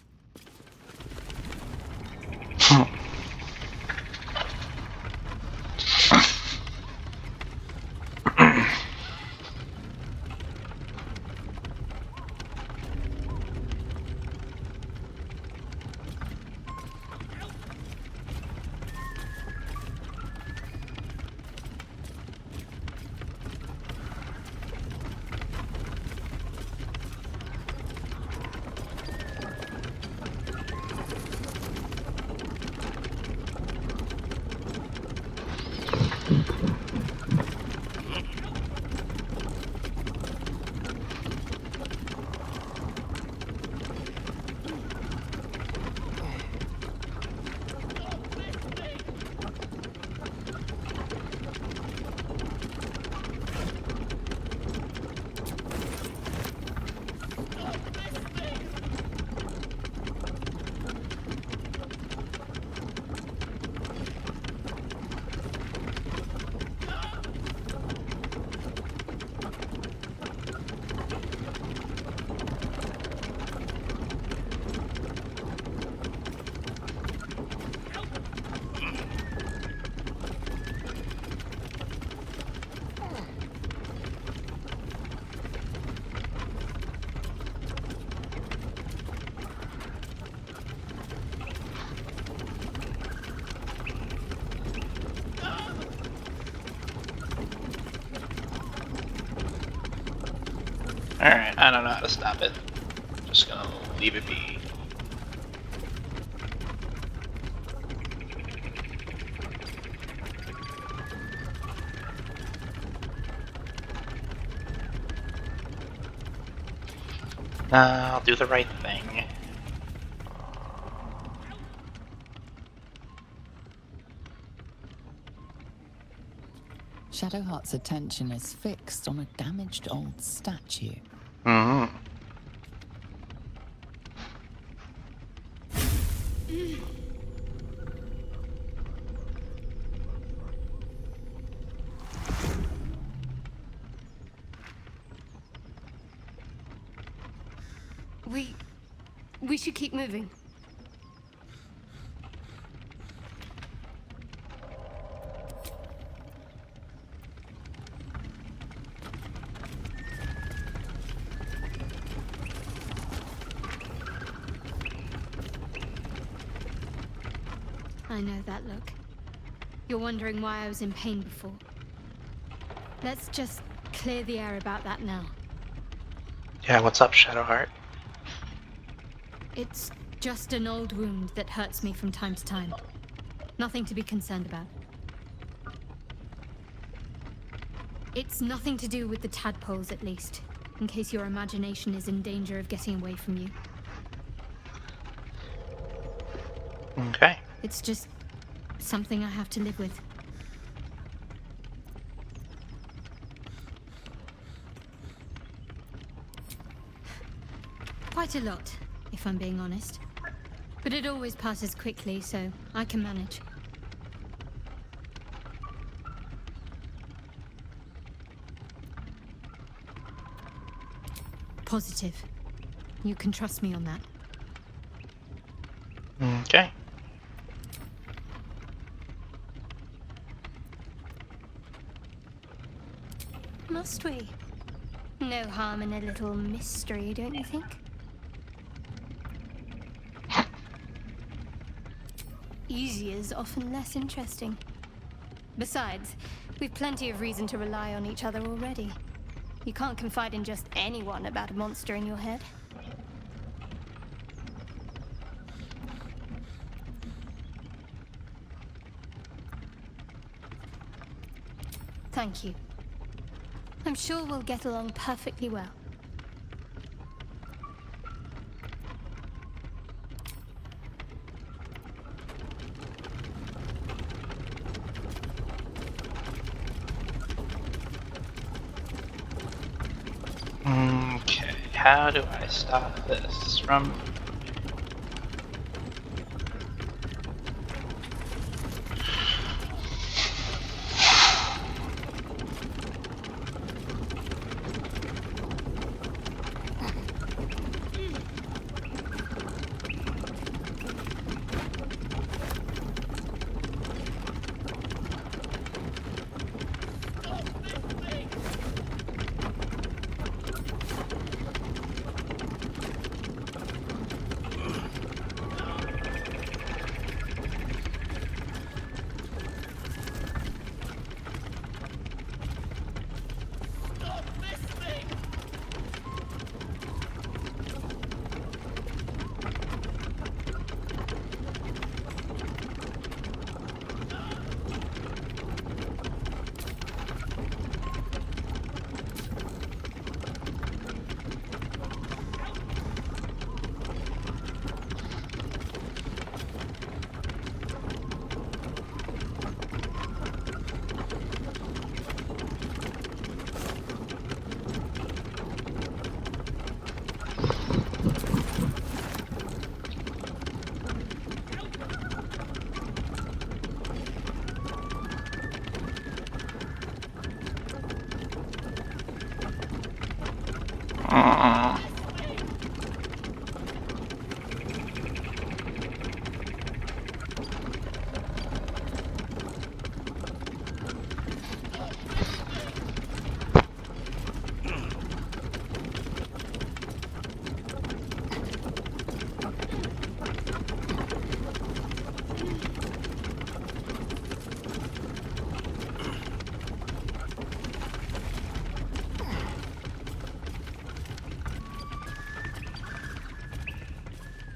Alright, I don't know how to stop it. Just gonna leave it be. I'll do the right thing. Shadowheart's attention is fixed on a damaged old statue. Mm-hmm. We should keep moving. I know that look. You're wondering why I was in pain before. Let's just clear the air about that now. Yeah, what's up, Shadowheart? It's just an old wound that hurts me from time to time. Nothing to be concerned about. It's nothing to do with the tadpoles, at least, in case your imagination is in danger of getting away from you. Okay. It's just something I have to live with. Quite a lot, if I'm being honest. But it always passes quickly, so I can manage. Positive. You can trust me on that. Okay. Must we? No harm in a little mystery, don't you think? Easier is often less interesting. Besides, we've plenty of reason to rely on each other already. You can't confide in just anyone about a monster in your head. Thank you. I'm sure we'll get along perfectly well. Okay, how do I stop this from...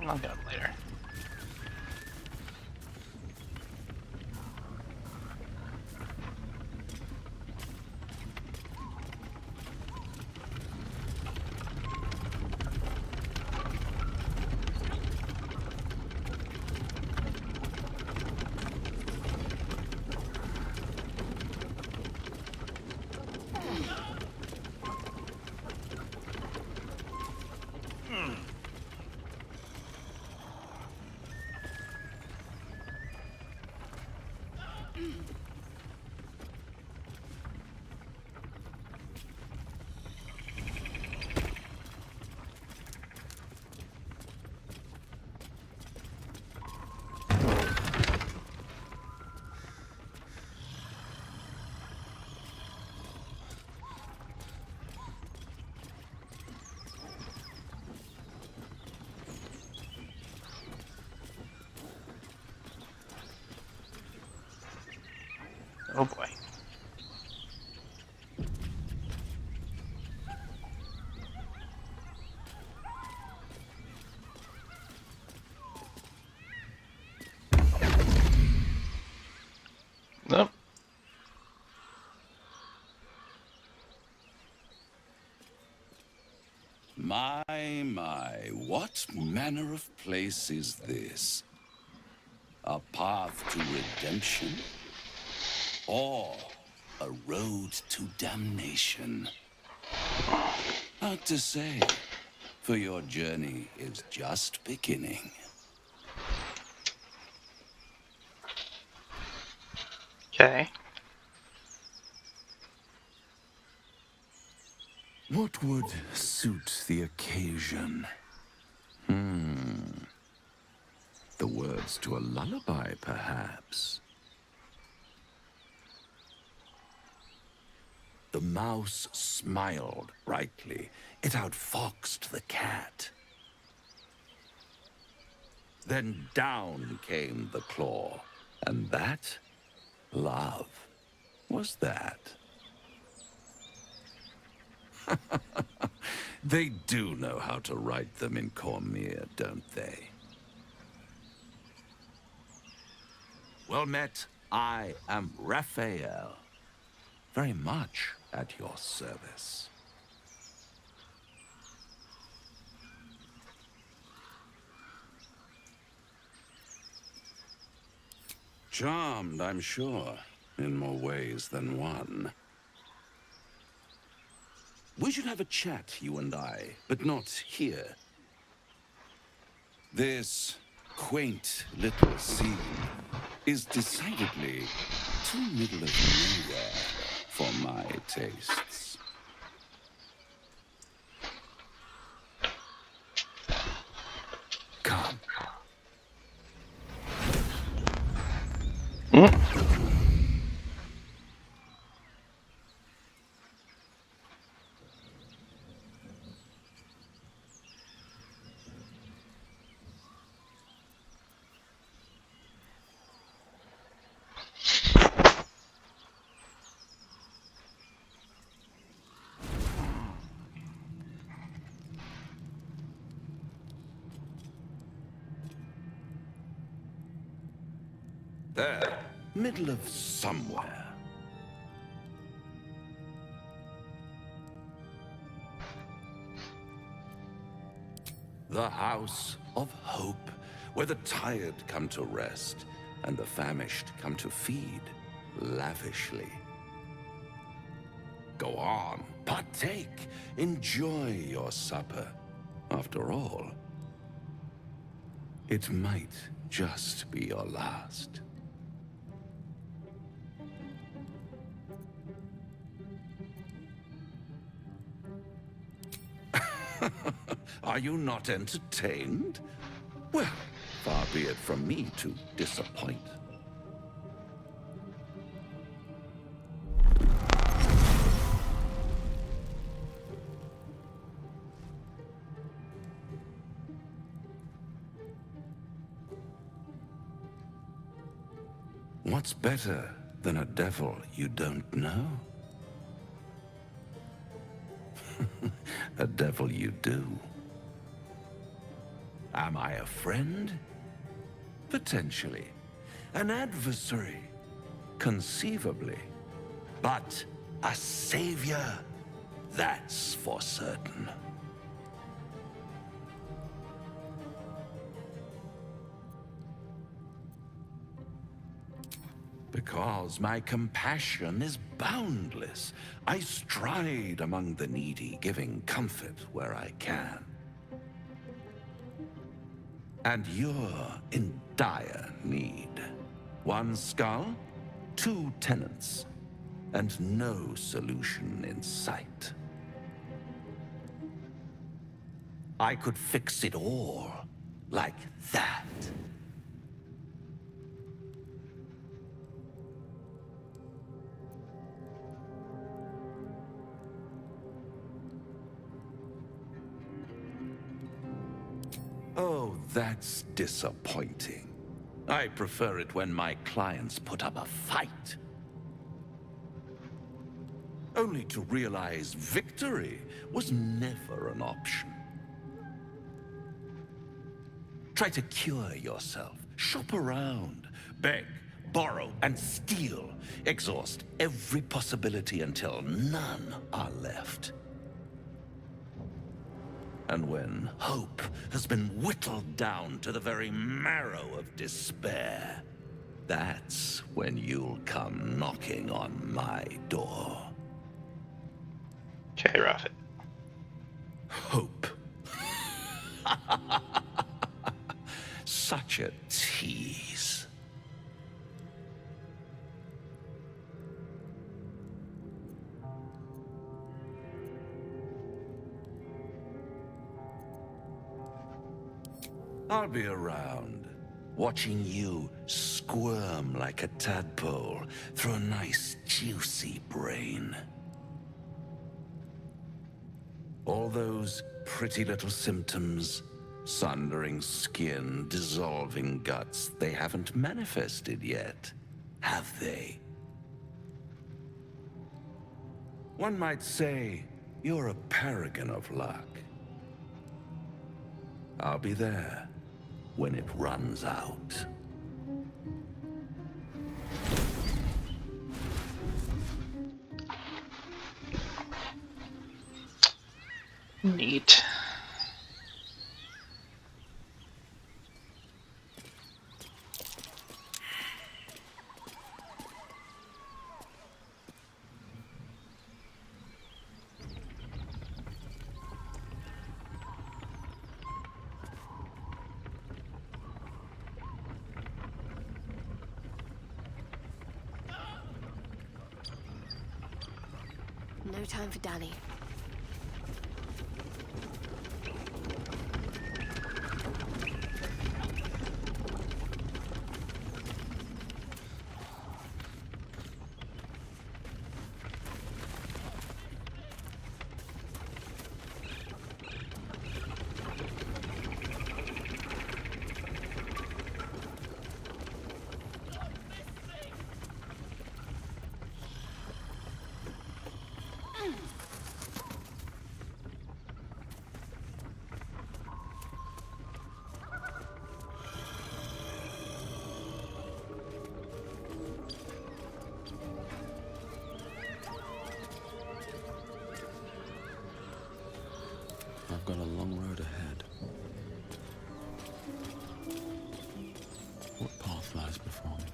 I'll get them later. Oh boy. Nope. My, what manner of place is this? A path to redemption? Or a road to damnation? Hard to say, for your journey is just beginning. Okay. What would suit the occasion? The words to a lullaby, perhaps. The mouse smiled brightly. It outfoxed the cat. Then down came the claw. And that, love, was that. They do know how to write them in Cormier, don't they? Well met, I am Raphael. Very much at your service. Charmed, I'm sure, in more ways than one. We should have a chat, you and I, but not here. This quaint little scene is decidedly too middle of nowhere for my tastes. Come. There, middle of somewhere. The House of Hope, where the tired come to rest and the famished come to feed lavishly. Go on, partake, enjoy your supper. After all, it might just be your last. Are you not entertained? Well, far be it from me to disappoint. What's better than a devil you don't know? A devil you do. Am I a friend? Potentially. An adversary? Conceivably. But a savior? That's for certain. Because my compassion is boundless. I stride among the needy, giving comfort where I can. And you're in dire need. One skull, 2 tenants, and no solution in sight. I could fix it all, like that. Oh, that's disappointing. I prefer it when my clients put up a fight. Only to realize victory was never an option. Try to cure yourself. Shop around. Beg, borrow, and steal. Exhaust every possibility until none are left. And when hope has been whittled down to the very marrow of despair, that's when you'll come knocking on my door. Okay, Raphael. Hope. Such a tease. I'll be around, watching you squirm like a tadpole through a nice, juicy brain. All those pretty little symptoms, sundering skin, dissolving guts, they haven't manifested yet, have they? One might say you're a paragon of luck. I'll be there when it runs out. Neat. No time for dally. I've got a long road ahead. What path lies before me?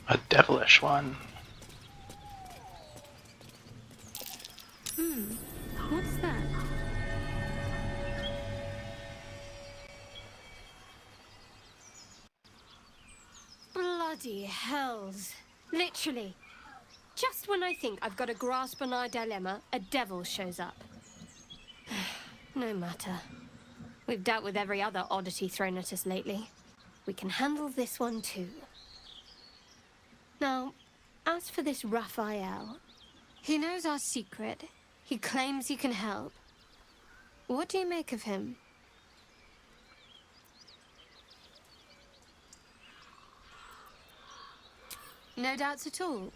A devilish one. What's that? Bloody hells. Literally. Just when I think I've got a grasp on our dilemma, a devil shows up. No matter. We've dealt with every other oddity thrown at us lately. We can handle this one too. Now, as for this Raphael, he knows our secret. He claims he can help. What do you make of him? No doubts at all.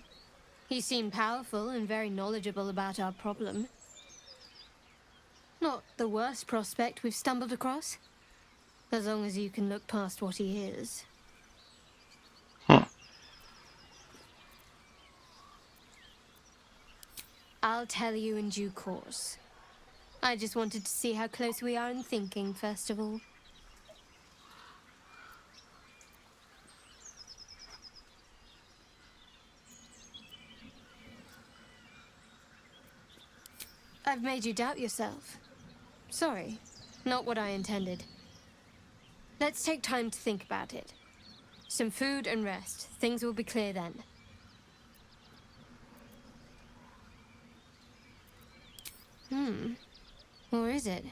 He seemed powerful and very knowledgeable about our problem. Not the worst prospect we've stumbled across. As long as you can look past what he is. I'll tell you in due course. I just wanted to see how close we are in thinking, first of all. I've made you doubt yourself. Sorry, not what I intended. Let's take time to think about it. Some food and rest. Things will be clear then. Or is it?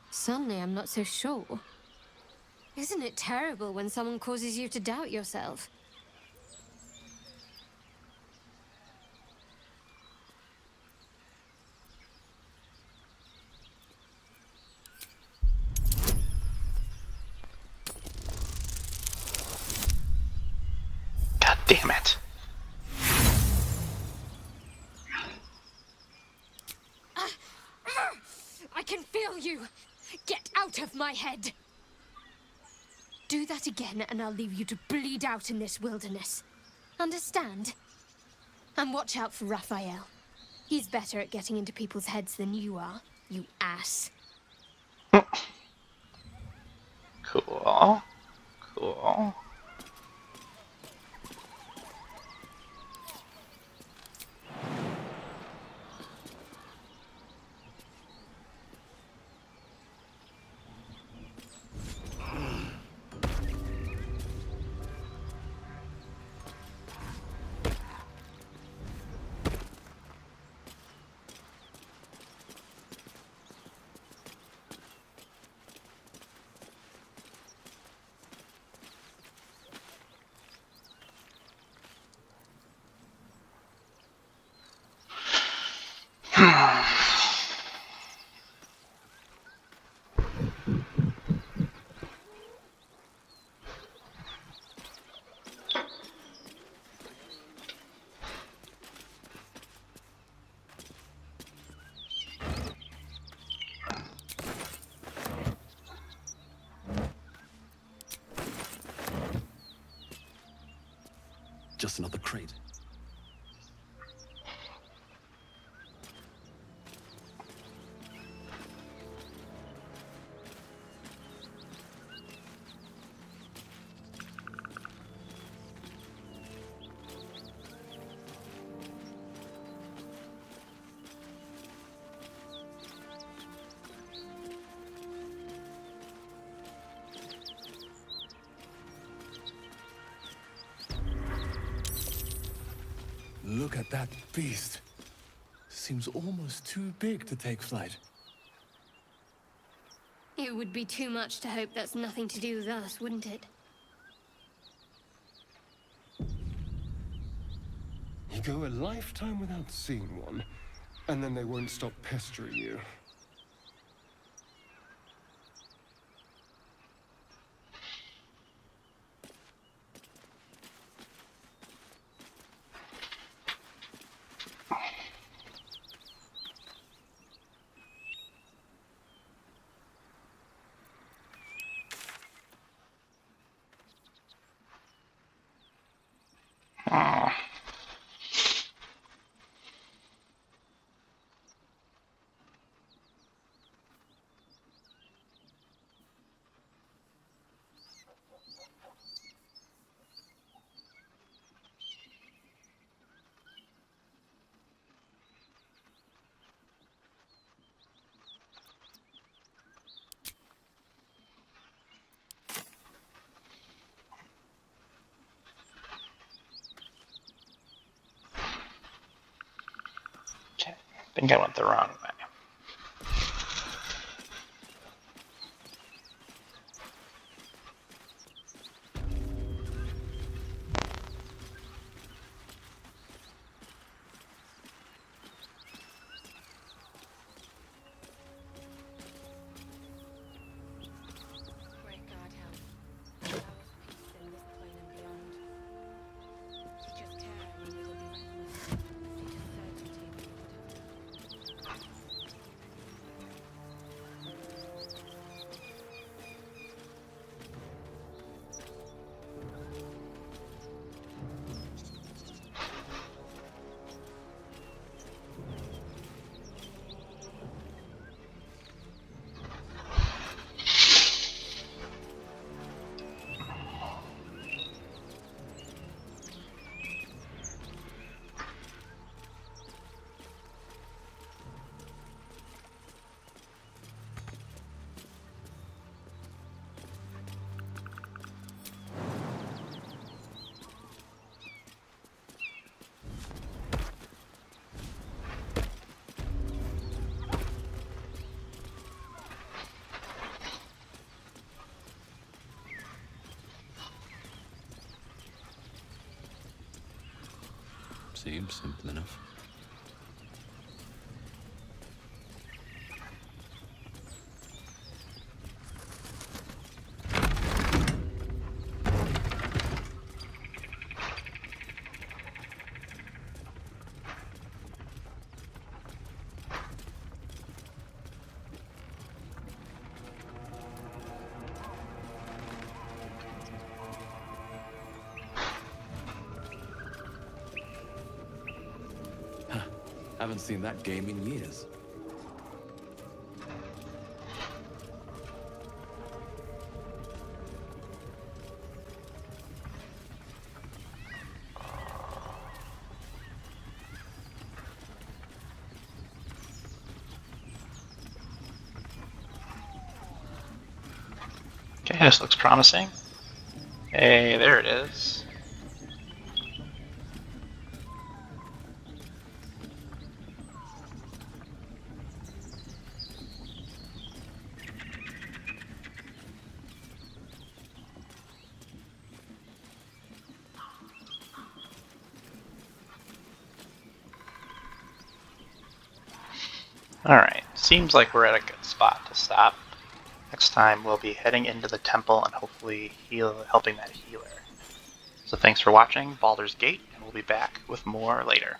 Suddenly I'm not so sure. Isn't it terrible when someone causes you to doubt yourself? God damn it. I can feel you! Get out of my head! Do that again and I'll leave you to bleed out in this wilderness. Understand? And watch out for Raphael. He's better at getting into people's heads than you are, you ass. Cool. Cool. Just another crate. Look at that beast. Seems almost too big to take flight. It would be too much to hope that's nothing to do with us, wouldn't it? You go a lifetime without seeing one, and then they won't stop pestering you. I think I went the wrong way. Seems simple enough. Haven't seen that game in years. Okay, this looks promising. Hey, there it is. Alright, seems like we're at a good spot to stop. Next time we'll be heading into the temple and hopefully helping that healer. So thanks for watching Baldur's Gate, and we'll be back with more later.